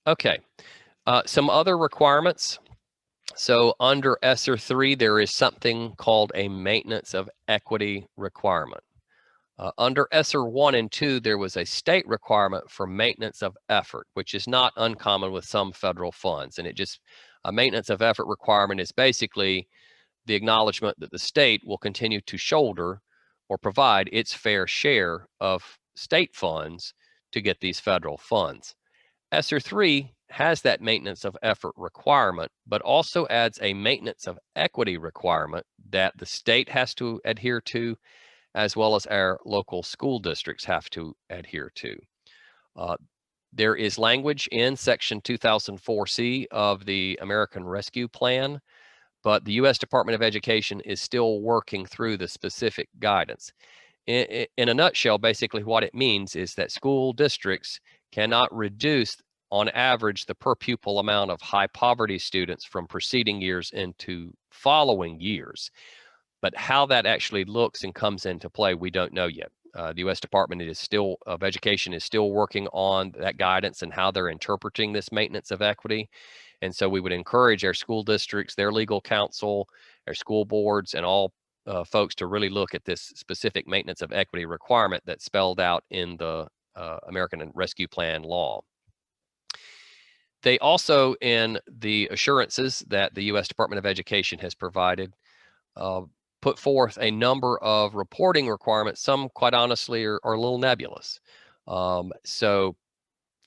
Okay, some other requirements. So under ESSER 3, there is something called a maintenance of equity requirement. Under ESSER 1 and 2, there was a state requirement for maintenance of effort, which is not uncommon with some federal funds. And a maintenance of effort requirement is basically the acknowledgement that the state will continue to shoulder or provide its fair share of state funds to get these federal funds. ESSER 3 has that maintenance of effort requirement, but also adds a maintenance of equity requirement that the state has to adhere to, as well as our local school districts have to adhere to. There is language in Section 2004C of the American Rescue Plan, but the U.S. Department of Education is still working through the specific guidance. In a nutshell, basically what it means is that school districts cannot reduce, on average, the per pupil amount of high poverty students from preceding years into following years. But how that actually looks and comes into play, we don't know yet. The U.S. Department of Education is still working on that guidance and how they're interpreting this maintenance of equity. And so we would encourage our school districts, their legal counsel, our school boards, and all folks to really look at this specific maintenance of equity requirement that's spelled out in the American Rescue Plan law. They also, in the assurances that the U.S. Department of Education has provided, put forth a number of reporting requirements. Some, quite honestly, are a little nebulous. So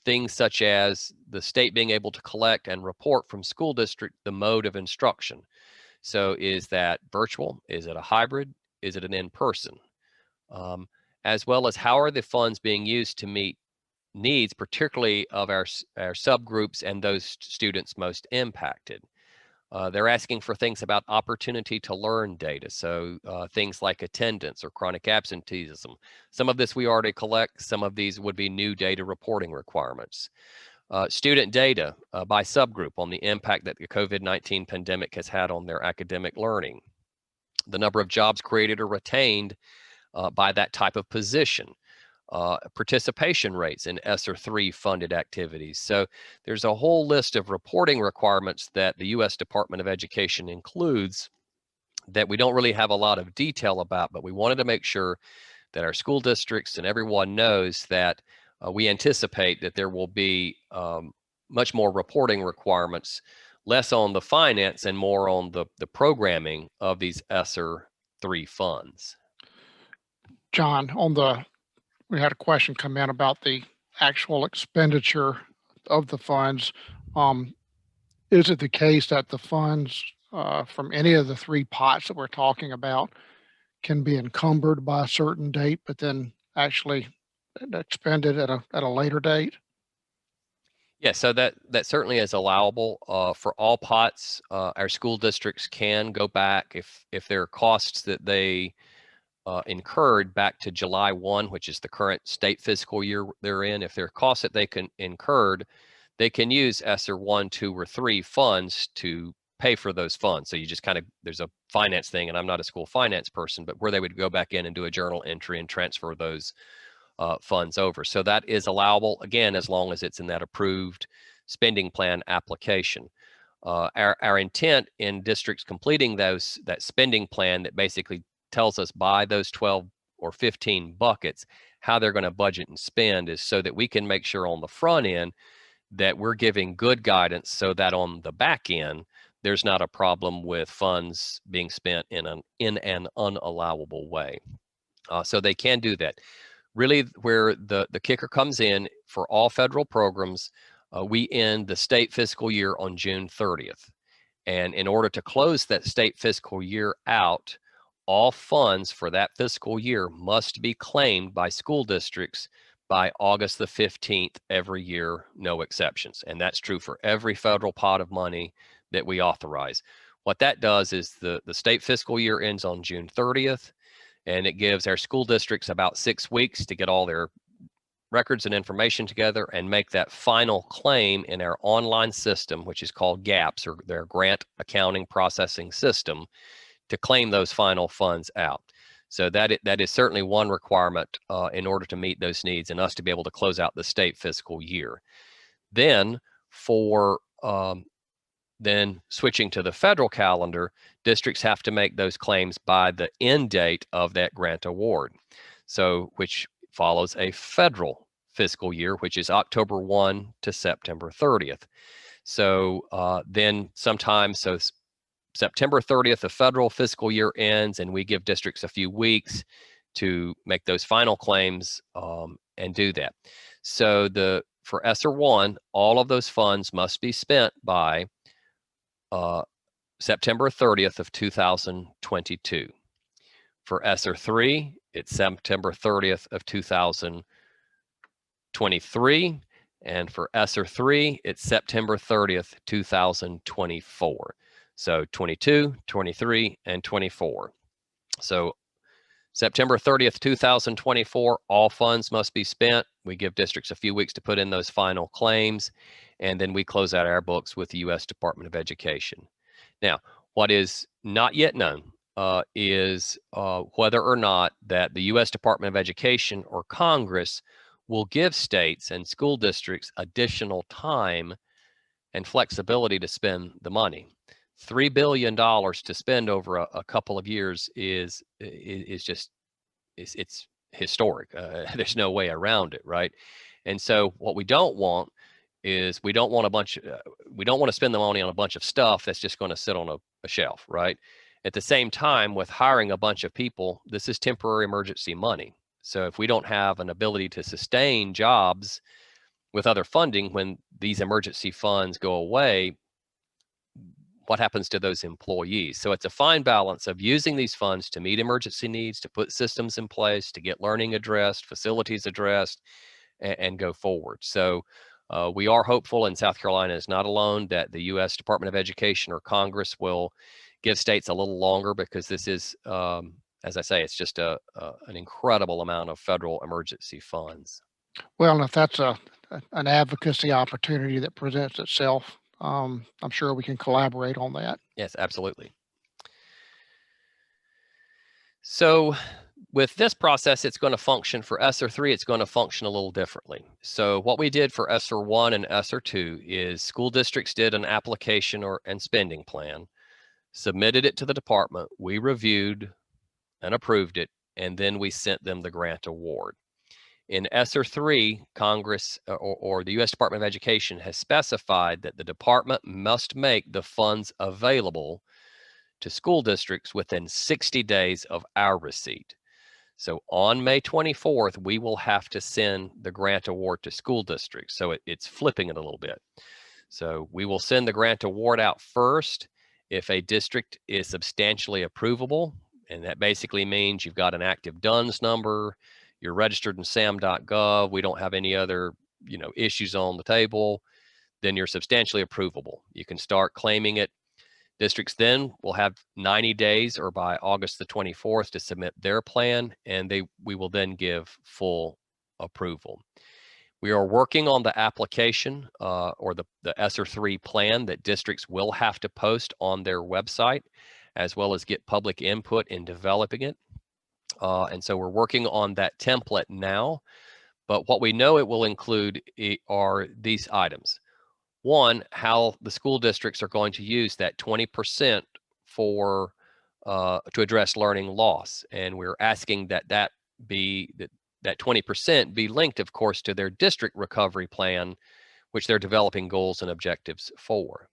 things such as the state being able to collect and report from school district the mode of instruction. So is that virtual? Is it a hybrid? Is it an in-person? As well as how are the funds being used to meet needs, particularly of our subgroups and those students most impacted. They're asking for things about opportunity to learn data. So things like attendance or chronic absenteeism. Some of this we already collect. Some of these would be new data reporting requirements. Student data by subgroup on the impact that the COVID-19 pandemic has had on their academic learning. The number of jobs created or retained by that type of position. Participation rates in ESSER 3 funded activities. So there's a whole list of reporting requirements that the U.S. Department of Education includes that we don't really have a lot of detail about, but we wanted to make sure that our school districts and everyone knows that we anticipate that there will be much more reporting requirements, less on the finance and more on the programming of these ESSER 3 funds. John, we had a question come in about the actual expenditure of the funds. Is it the case that the funds from any of the three pots that we're talking about can be encumbered by a certain date, but then actually expended at a later date? Yeah, so that certainly is allowable for all pots. Our school districts can go back if there are costs that they incurred back to July 1, which is the current state fiscal year they're in, if there are costs that they can incurred, they can use ESSER 1, 2, or 3 funds to pay for those funds. So you just kind of, there's a finance thing, and I'm not a school finance person, but where they would go back in and do a journal entry and transfer those funds over. So that is allowable, again, as long as it's in that approved spending plan application. Our intent in districts completing that spending plan that basically tells us by those 12 or 15 buckets how they're going to budget and spend is so that we can make sure on the front end that we're giving good guidance so that on the back end there's not a problem with funds being spent in an unallowable way. So they can do that. Really, where the kicker comes in for all federal programs, we end the state fiscal year on June 30th. And in order to close that state fiscal year out, all funds for that fiscal year must be claimed by school districts by August the 15th every year, no exceptions. And that's true for every federal pot of money that we authorize. What that does is the state fiscal year ends on June 30th, and it gives our school districts about 6 weeks to get all their records and information together and make that final claim in our online system, which is called GAPS, or their Grant Accounting Processing System, to claim those final funds out. So that is certainly one requirement in order to meet those needs and us to be able to close out the state fiscal year. Then then switching to the federal calendar, districts have to make those claims by the end date of that grant award. So which follows a federal fiscal year, which is October 1 to September 30th. So then sometime, so September 30th, the federal fiscal year ends, and we give districts a few weeks to make those final claims and do that. So for ESSER 1, all of those funds must be spent by September 30th of 2022. For ESSER 3, it's September 30th of 2023. And for ESSER 3, it's September 30th, 2024. So 22, 23, and 24. So September 30th, 2024, all funds must be spent. We give districts a few weeks to put in those final claims, and then we close out our books with the U.S. Department of Education. Now, what is not yet known is whether or not that the U.S. Department of Education or Congress will give states and school districts additional time and flexibility to spend the money. $3 billion to spend over a couple of years is just, it's historic. There's no way around it, right? And so what we don't want is we don't want to spend the money on a bunch of stuff that's just going to sit on a shelf, right? At the same time, with hiring a bunch of people, this is temporary emergency money. So if we don't have an ability to sustain jobs with other funding when these emergency funds go away, what happens to those employees? So it's a fine balance of using these funds to meet emergency needs, to put systems in place, to get learning addressed, facilities addressed, and go forward. So we are hopeful, and South Carolina is not alone, that the U.S. Department of Education or Congress will give states a little longer, because this is, as I say, it's just an incredible amount of federal emergency funds. Well, and if that's an advocacy opportunity that presents itself, I'm sure we can collaborate on that. Yes, absolutely. So with this process, it's going to function for ESSER 3, it's going to function a little differently. So what we did for ESSER 1 and ESSER 2 is school districts did an application and spending plan, submitted it to the department, we reviewed and approved it, and then we sent them the grant award. In ESSER 3, Congress or the U.S. Department of Education has specified that the department must make the funds available to school districts within 60 days of our receipt. So on May 24th, we will have to send the grant award to school districts. So it's flipping it a little bit. So we will send the grant award out first if a district is substantially approvable, and that basically means you've got an active DUNS number, you're registered in sam.gov, we don't have any other issues on the table, then you're substantially approvable. You can start claiming it. Districts then will have 90 days or by August the 24th to submit their plan, and we will then give full approval. We are working on the application or the ESSER 3 plan that districts will have to post on their website, as well as get public input in developing it. And so we're working on that template now, but what we know it will include are these items. One, how the school districts are going to use that 20% for to address learning loss, and we're asking that 20% be linked, of course, to their district recovery plan, which they're developing goals and objectives for.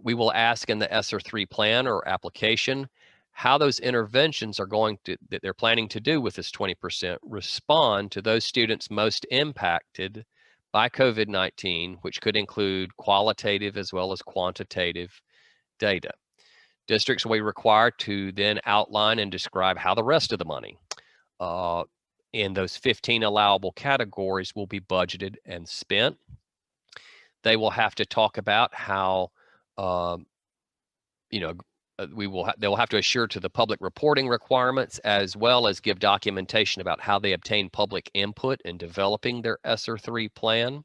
We will ask in the ESSER 3 plan or application how those interventions are that they're planning to do with this 20% respond to those students most impacted by COVID-19, which could include qualitative as well as quantitative data. Districts will be required to then outline and describe how the rest of the money in those 15 allowable categories will be budgeted and spent. They will have to talk about how, they will have to assure to the public reporting requirements, as well as give documentation about how they obtain public input in developing their ESSER 3 plan.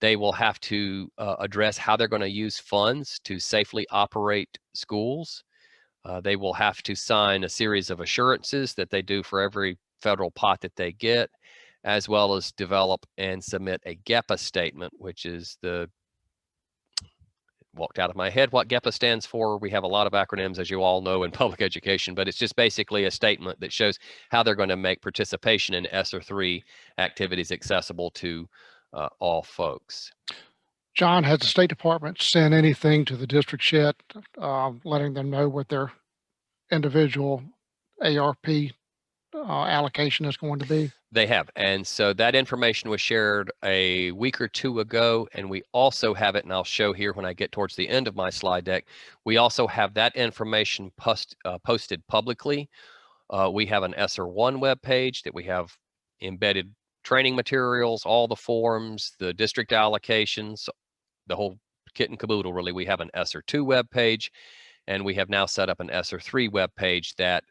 They will have to address how they're going to use funds to safely operate schools. They will have to sign a series of assurances that they do for every federal pot that they get, as well as develop and submit a GEPA statement, which is walked out of my head what GEPA stands for. We have a lot of acronyms, as you all know, in public education, but it's just basically a statement that shows how they're going to make participation in ESSER 3 activities accessible to all folks. John, has the State Department sent anything to the district yet, letting them know what their individual ARP allocation is going to be? They have, and so that information was shared a week or two ago, and we also have it, and I'll show here when I get towards the end of my slide deck. We also have that information posted publicly. We have an ESSER 1 webpage that we have embedded training materials, all the forms, the district allocations, the whole kit and caboodle, really. We have an ESSER 2 webpage, and we have now set up an ESSER 3 webpage that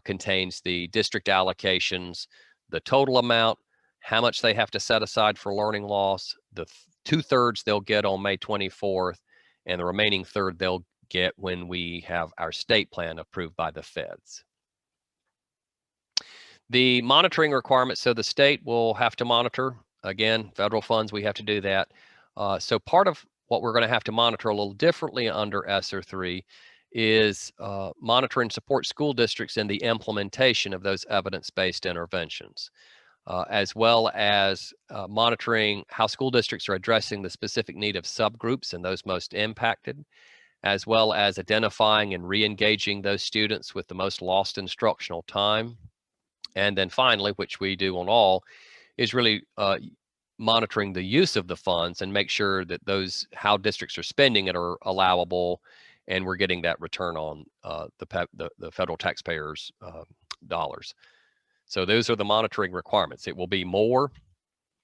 contains the district allocations, the total amount, how much they have to set aside for learning loss, the 2/3 they'll get on May 24th, and the remaining third they'll get when we have our state plan approved by the feds. The monitoring requirements, so the state will have to monitor. Again, federal funds, we have to do that. So part of what we're going to have to monitor a little differently under ESSER 3 is monitor and support school districts in the implementation of those evidence-based interventions, as well as monitoring how school districts are addressing the specific need of subgroups and those most impacted, as well as identifying and re-engaging those students with the most lost instructional time. And then finally, which we do on all, is really monitoring the use of the funds and make sure that how districts are spending it are allowable, and we're getting that return on the federal taxpayers' dollars. So those are the monitoring requirements. It will be more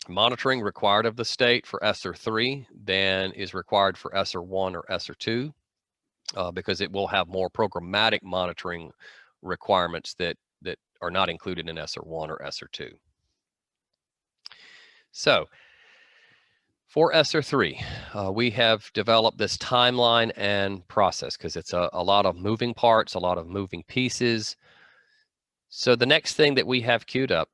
monitoring required of the state for ESSER 3 than is required for ESSER 1 or ESSER 2, because it will have more programmatic monitoring requirements that are not included in ESSER 1 or ESSER 2. So for ESSER 3, we have developed this timeline and process because it's a lot of moving parts, a lot of moving pieces. So the next thing that we have queued up,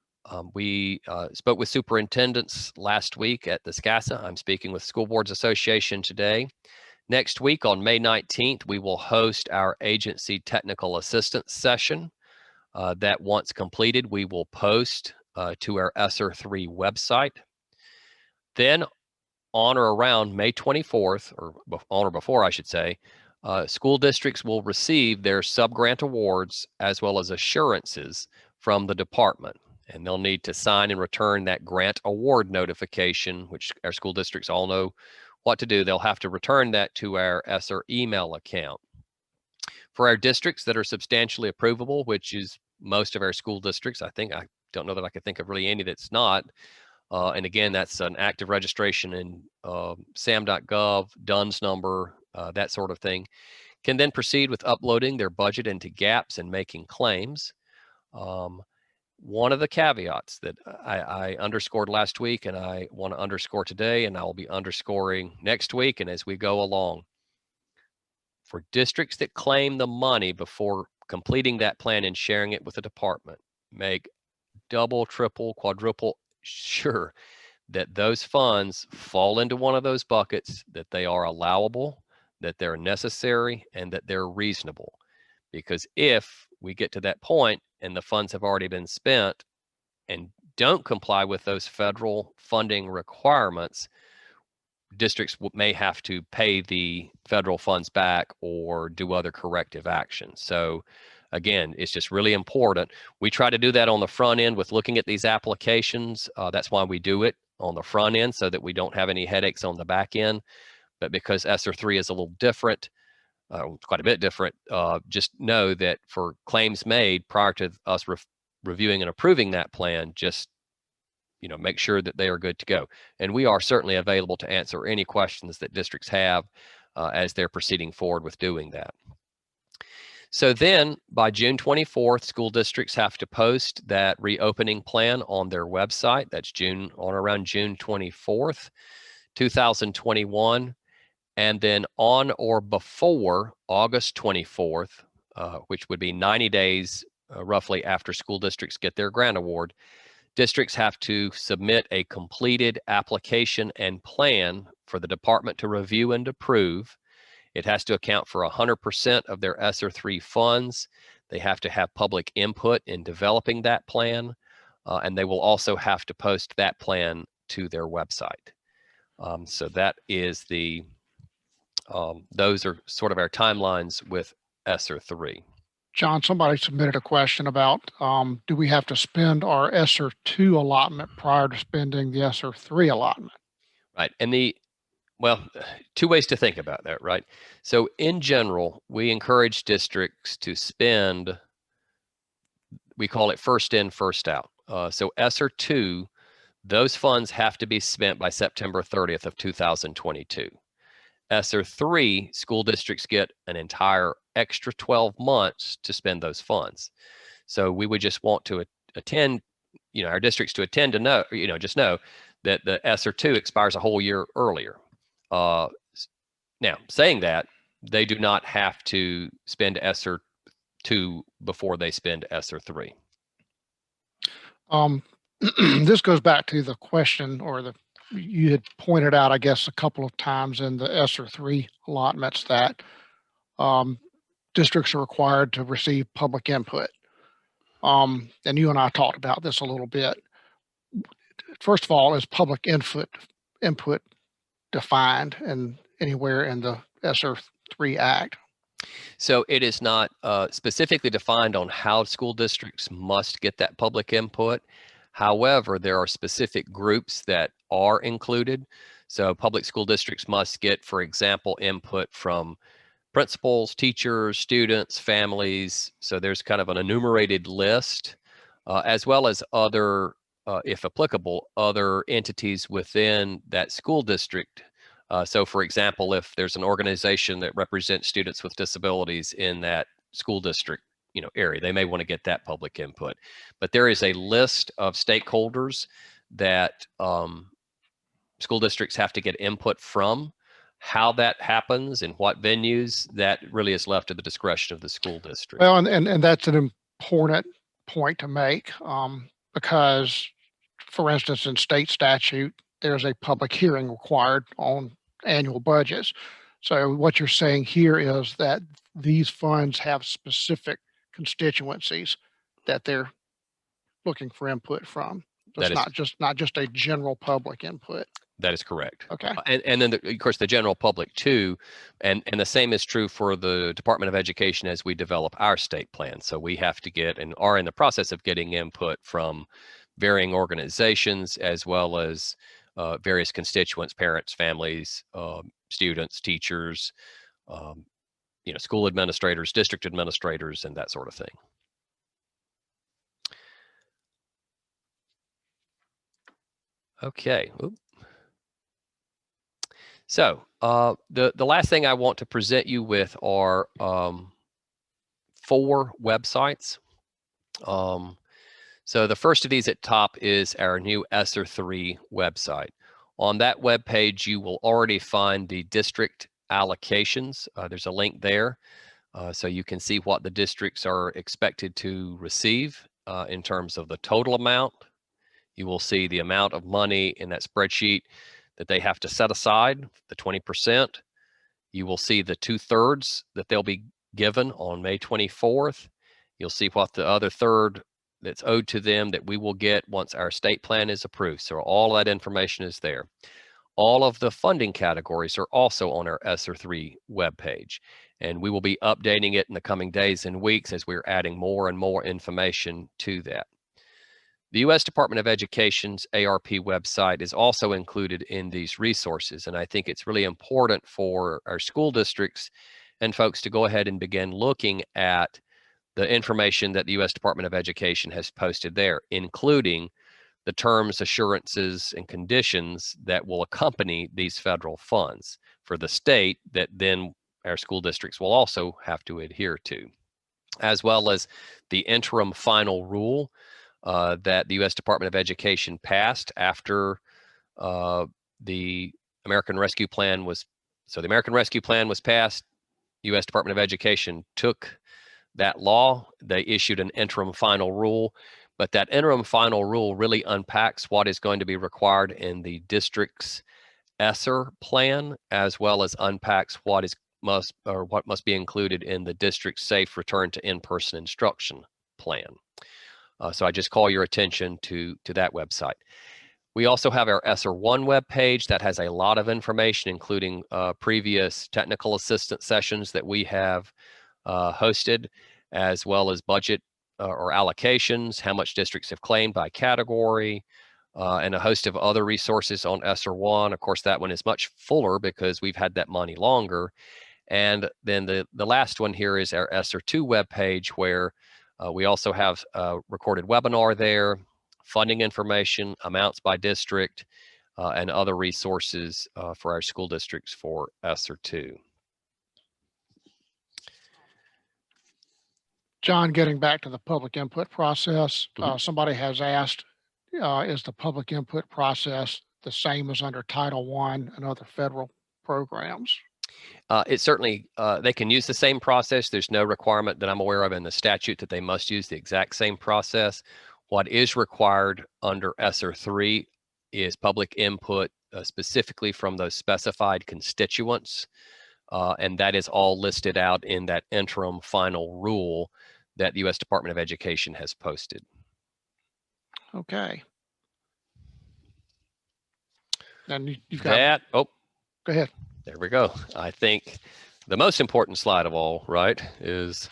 we spoke with superintendents last week at the SCSBA. I'm speaking with School Boards Association today. Next week on May 19th, we will host our agency technical assistance session that once completed, we will post to our ESSER 3 website. Then on or around May 24th, or on or before I should say, school districts will receive their sub-grant awards as well as assurances from the department. And they'll need to sign and return that grant award notification, which our school districts all know what to do. They'll have to return that to our ESSER email account. For our districts that are substantially approvable, which is most of our school districts, I don't know that I could think of really any that's not. And again, that's an active registration in SAM.gov, DUNS number, that sort of thing, can then proceed with uploading their budget into GAPS and making claims. One of the caveats that I underscored last week and I want to underscore today, and I'll be underscoring next week and as we go along, for districts that claim the money before completing that plan and sharing it with the department, make double, triple, quadruple sure that those funds fall into one of those buckets, that they are allowable, that they're necessary, and that they're reasonable. Because if we get to that point and the funds have already been spent and don't comply with those federal funding requirements, districts may have to pay the federal funds back or do other corrective actions. So again, it's just really important. We try to do that on the front end with looking at these applications. That's why we do it on the front end, so that we don't have any headaches on the back end. But because ESSER 3 is a little different, quite a bit different, just know that for claims made prior to us reviewing and approving that plan, just make sure that they are good to go. And we are certainly available to answer any questions that districts have as they're proceeding forward with doing that. So then by June 24th, school districts have to post that reopening plan on their website. That's on around June 24th, 2021. And then on or before August 24th, which would be 90 days roughly after school districts get their grant award, districts have to submit a completed application and plan for the department to review and approve. It has to account for 100% of their ESSER 3 funds. They have to have public input in developing that plan, and they will also have to post that plan to their website. So that is those are sort of our timelines with ESSER 3. John, somebody submitted a question about, do we have to spend our ESSER 2 allotment prior to spending the ESSER 3 allotment? Right, and well, two ways to think about that, right? So in general, we encourage districts to spend, we call it first in, first out. So ESSER 2, those funds have to be spent by September 30th of 2022. ESSER 3, school districts get an entire extra 12 months to spend those funds. So we would just want to attend, our districts to attend to know, just know that the ESSER 2 expires a whole year earlier. Now, saying that, they do not have to spend ESSER 2 before they spend ESSER 3. This goes back to the question, or you had pointed out, I guess, a couple of times in the ESSER 3 allotments that districts are required to receive public input. And you and I talked about this a little bit. First of all, is public input defined anywhere in the ESSER 3 Act? So it is not specifically defined on how school districts must get that public input. However, there are specific groups that are included. So public school districts must get, for example, input from principals, teachers, students, families. So there's kind of an enumerated list, as well as other, if applicable, other entities within that school district. So for example, if there's an organization that represents students with disabilities in that school district area, they may want to get that public input. But there is a list of stakeholders that school districts have to get input from. How that happens and what venues, that really is left to the discretion of the school district. Well, and that's an important point to make, because, for instance, in state statute, there's a public hearing required on annual budgets. So what you're saying here is that these funds have specific constituencies that they're looking for input from. So it's not just a general public input. That is correct. Okay. And then of course the general public too, and the same is true for the Department of Education as we develop our state plan. So we have to get and are in the process of getting input from varying organizations as well as various constituents, parents, families, students, teachers, school administrators, district administrators, and that sort of thing. Okay. So The last thing I want to present you with are 4 websites. So the first of these at top is our new ESSER 3 website. On that web page, you will already find the district allocations. There's a link there, so you can see what the districts are expected to receive in terms of the total amount. You will see the amount of money in that spreadsheet that they have to set aside, the 20%. You will see the 2/3 that they'll be given on May 24th. You'll see what the other third that's owed to them that we will get once our state plan is approved. So all that information is there. All of the funding categories are also on our ESSER 3 webpage, and we will be updating it in the coming days and weeks as we're adding more and more information to that. The U.S. Department of Education's ARP website is also included in these resources, and I think it's really important for our school districts and folks to go ahead and begin looking at the information that the U.S. Department of Education has posted there, including the terms, assurances, and conditions that will accompany these federal funds for the state that then our school districts will also have to adhere to, as well as the interim final rule that the U.S. Department of Education passed after the American Rescue Plan was, so the American Rescue Plan was passed. U.S. Department of Education took that law. They issued an interim final rule, but that interim final rule really unpacks what is going to be required in the district's ESSER plan, as well as unpacks what must be included in the district's safe return to in-person instruction plan. So I just call your attention to that website. We also have our ESSER 1 webpage that has a lot of information, including previous technical assistance sessions that we have hosted, as well as budget or allocations, how much districts have claimed by category, and a host of other resources on ESSER 1. Of course, that one is much fuller because we've had that money longer. And then the last one here is our ESSER 2 webpage, where we also have a recorded webinar there, funding information, amounts by district, and other resources for our school districts for ESSER 2. John, getting back to the public input process, somebody has asked, is the public input process the same as under Title I and other federal programs? It certainly, they can use the same process. There's no requirement that I'm aware of in the statute that they must use the exact same process. What is required under ESSER 3 is public input specifically from those specified constituents. And that is all listed out in that interim final rule that the U.S. Department of Education has posted. Okay. Then you've got that. Oh, go ahead. There we go. I think the most important slide of all, right, is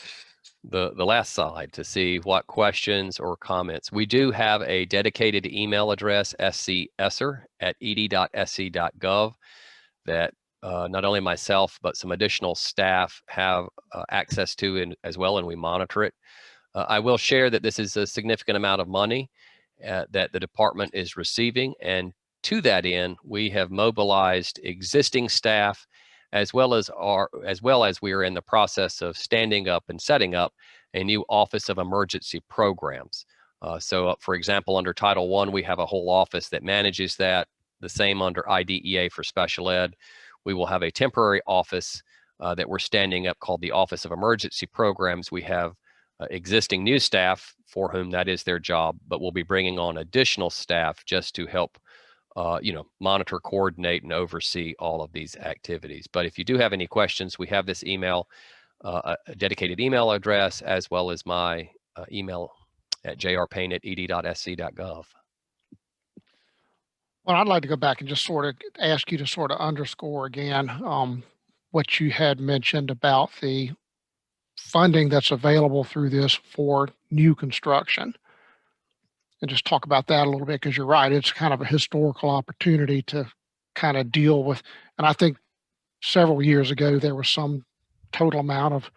the last slide to see what questions or comments. We do have a dedicated email address, scesser@ed.sc.gov, that not only myself, but some additional staff have access to as well, and we monitor it. I will share that this is a significant amount of money that the department is receiving, and to that end, we have mobilized existing staff as well as we are in the process of standing up and setting up a new Office of Emergency Programs. So for example, under Title I, we have a whole office that manages that. The same under IDEA for special ed. We will have a temporary office that we're standing up called the Office of Emergency Programs. We have existing new staff for whom that is their job, but we'll be bringing on additional staff just to help monitor, coordinate, and oversee all of these activities. But if you do have any questions, we have this email, a dedicated email address, as well as my email at jrpayne@ed.sc.gov. Well, I'd like to go back and just sort of ask you to sort of underscore again what you had mentioned about the funding that's available through this for new construction. And just talk about that a little bit, because you're right, it's kind of a historical opportunity to kind of deal with. And I think several years ago, there was some total amount of,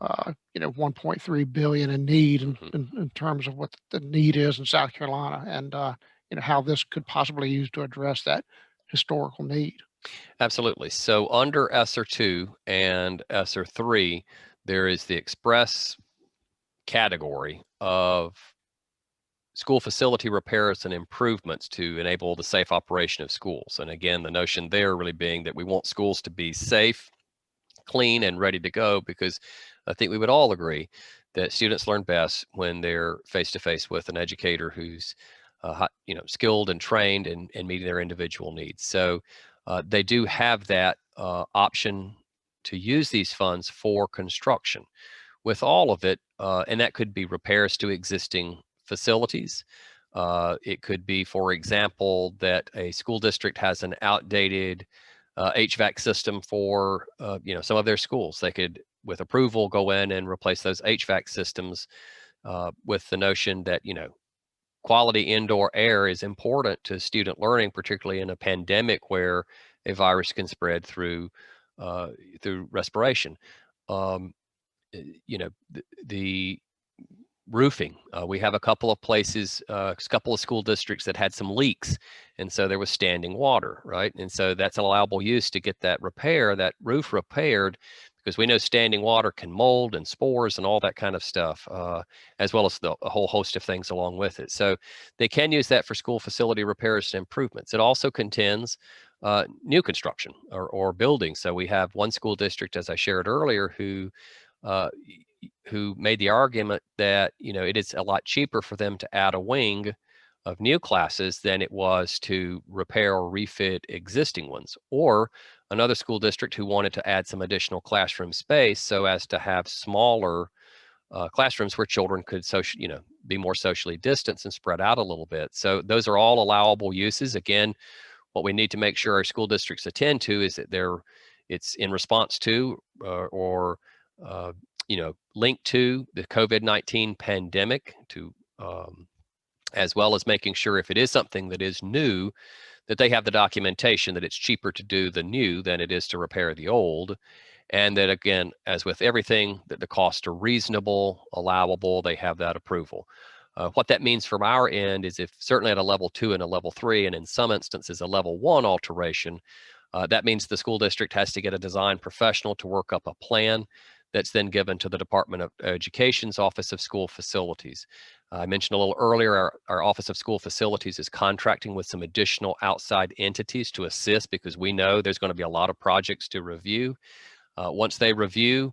$1.3 billion in need in terms of what the need is in South Carolina, and how this could possibly use to address that historical need. Absolutely. So under ESSER 2 and ESSER 3, there is the express category of school facility repairs and improvements to enable the safe operation of schools. And again, the notion there really being that we want schools to be safe, clean, and ready to go, because I think we would all agree that students learn best when they're face to face with an educator who's skilled and trained and meeting their individual needs. So they do have that option to use these funds for construction with all of it, and that could be repairs to existing facilities. It could be, for example, that a school district has an outdated HVAC system for some of their schools. They could, with approval, go in and replace those HVAC systems with the notion that quality indoor air is important to student learning, particularly in a pandemic where a virus can spread through respiration. Um, the roofing. We have a couple of places, a couple of school districts that had some leaks, and so there was standing water, right? And so that's allowable use to get that roof repaired, because we know standing water can mold and spores and all that kind of stuff, as well as a whole host of things along with it. So they can use that for school facility repairs and improvements. It also contends new construction or building. So we have one school district, as I shared earlier, uh, who made the argument that it is a lot cheaper for them to add a wing of new classes than it was to repair or refit existing ones. Or another school district who wanted to add some additional classroom space so as to have smaller classrooms where children could be more socially distanced and spread out a little bit. So those are all allowable uses. Again, what we need to make sure our school districts attend to is that it's in response to or linked to the COVID-19 pandemic, as well as making sure, if it is something that is new, that they have the documentation that it's cheaper to do the new than it is to repair the old. And that, again, as with everything, that the costs are reasonable, allowable, they have that approval. What that means from our end is, if certainly at a level 2 and a level 3, and in some instances a level 1 alteration, that means the school district has to get a design professional to work up a plan that's then given to the Department of Education's Office of School Facilities. I mentioned a little earlier, our Office of School Facilities is contracting with some additional outside entities to assist, because we know there's going to be a lot of projects to review. Once they review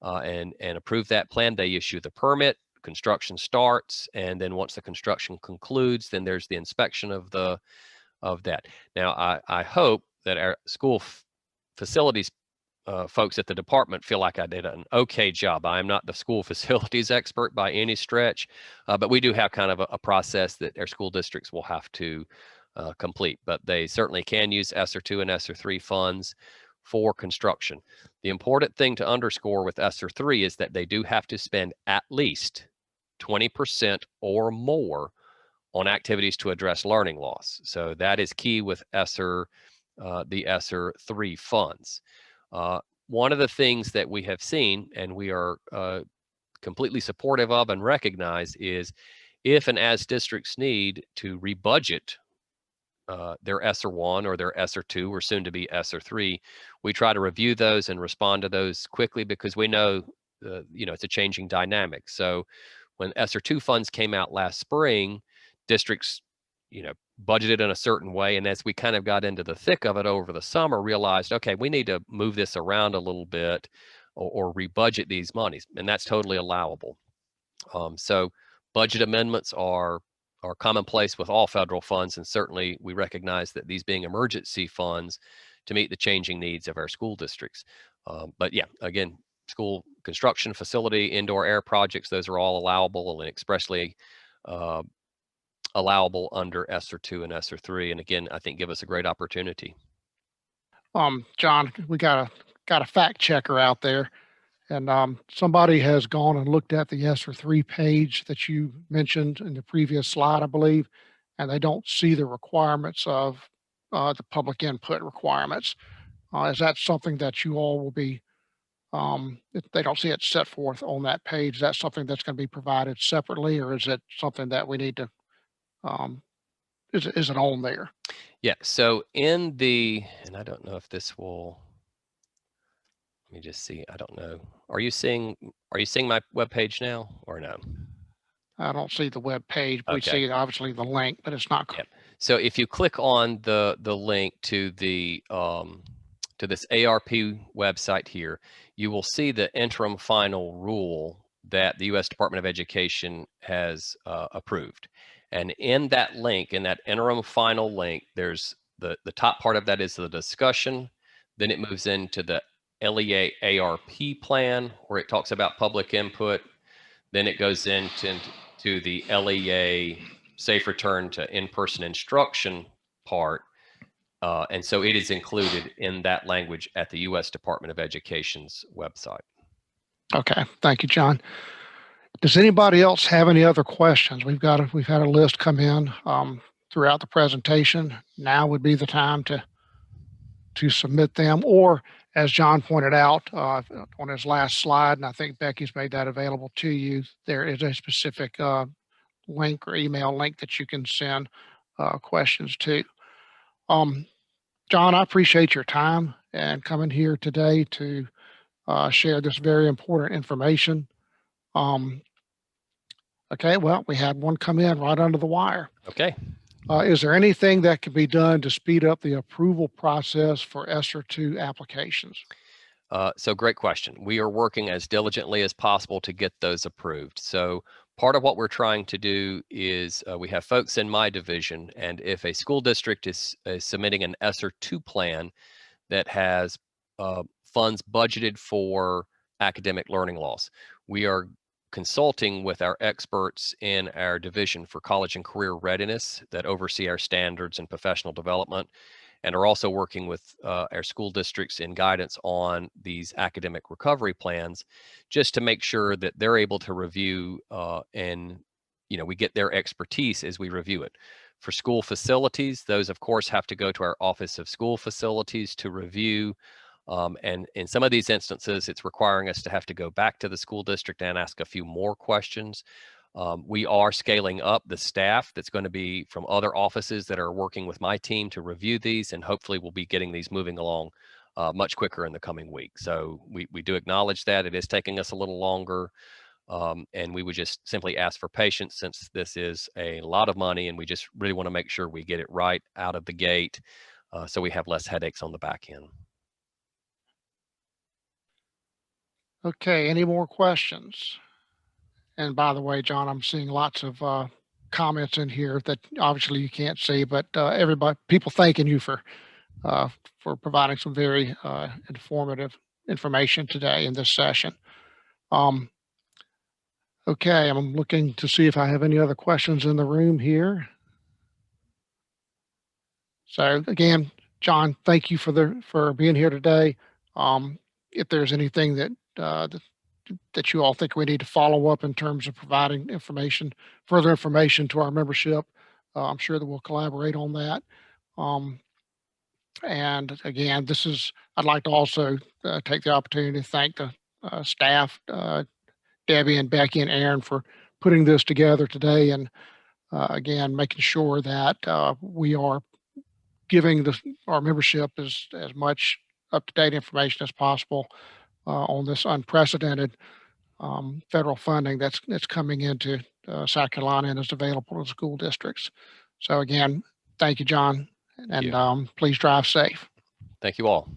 and approve that plan, they issue the permit, construction starts, and then once the construction concludes, then there's the inspection of that. Now, I hope that our school facilities folks at the department feel like I did an okay job. I am not the school facilities expert by any stretch, but we do have kind of a process that our school districts will have to complete. But they certainly can use ESSER 2 and ESSER 3 funds for construction. The important thing to underscore with ESSER 3 is that they do have to spend at least 20% or more on activities to address learning loss. So that is key with the ESSER 3 funds. One of the things that we have seen, and we are completely supportive of and recognize, is if and as districts need to rebudget their ESSER 1 or their ESSER 2, or soon to be ESSER 3, we try to review those and respond to those quickly, because we know it's a changing dynamic. So when ESSER 2 funds came out last spring, districts budgeted in a certain way, and as we kind of got into the thick of it over the summer, realized, okay, we need to move this around a little bit or rebudget these monies, and that's totally allowable. So budget amendments are commonplace with all federal funds, and certainly we recognize that these being emergency funds to meet the changing needs of our school districts. But yeah, again, school construction, facility, indoor air projects, those are all allowable and expressly allowable under ESSER 2 and ESSER 3, and again, I think give us a great opportunity. John, we got a fact checker out there, and somebody has gone and looked at the ESSER 3 page that you mentioned in the previous slide, I believe, and they don't see the requirements of the public input requirements. Is that something that you all will be, if they don't see it set forth on that page, is that something that's going to be provided separately, or is it something that we need to, um, is it on there? Yeah. So in the, and I don't know if this will, let me just see. I don't know. Are you seeing my webpage now or no? I don't see the web page. We Okay. see obviously the link, but it's not. Yep. So if you click on the link to the to this ARP website here, you will see the interim final rule that the U.S. Department of Education has approved. And in that link, in that interim final link, there's the top part of that is the discussion. Then it moves into the LEA ARP plan, where it talks about public input. Then it goes into the LEA safe return to in-person instruction part. And so it is included in that language at the U.S. Department of Education's website. Okay, thank you, John. Does anybody else have any other questions? We've had a list come in throughout the presentation. Now would be the time to submit them, or as John pointed out on his last slide, and I think Becky's made that available to you, there is a specific link or email link that you can send questions to. John, I appreciate your time and coming here today to share this very important information. Okay, well, we had one come in right under the wire. Okay. Is there anything that could be done to speed up the approval process for ESSER II applications? So great question. We are working as diligently as possible to get those approved. So part of what we're trying to do is we have folks in my division, and if a school district is submitting an ESSER II plan that has funds budgeted for academic learning loss, we are consulting with our experts in our division for college and career readiness that oversee our standards and professional development, and are also working with our school districts in guidance on these academic recovery plans, just to make sure that they're able to review and we get their expertise as we review it. For school facilities, those of course have to go to our Office of School Facilities to review. And in some of these instances, it's requiring us to have to go back to the school district and ask a few more questions. We are scaling up the staff that's going to be from other offices that are working with my team to review these, and hopefully we'll be getting these moving along much quicker in the coming week. So we do acknowledge that it is taking us a little longer, and we would just simply ask for patience, since this is a lot of money and we just really want to make sure we get it right out of the gate so we have less headaches on the back end. Okay, any more questions? And by the way, John, I'm seeing lots of comments in here that obviously you can't see, but people thanking you for providing some very informative information today in this session. Okay, I'm looking to see if I have any other questions in the room here. So again, John, thank you for being here today. If there's anything that you all think we need to follow up in terms of providing further information to our membership, I'm sure that we'll collaborate on that. And again, I'd like to also take the opportunity to thank the staff, Debbie and Becky and Aaron, for putting this together today, and again, making sure that we are giving our membership as much up-to-date information as possible on this unprecedented federal funding that's coming into South Carolina and is available to school districts. So again, thank you, John, and please drive safe. Thank you all.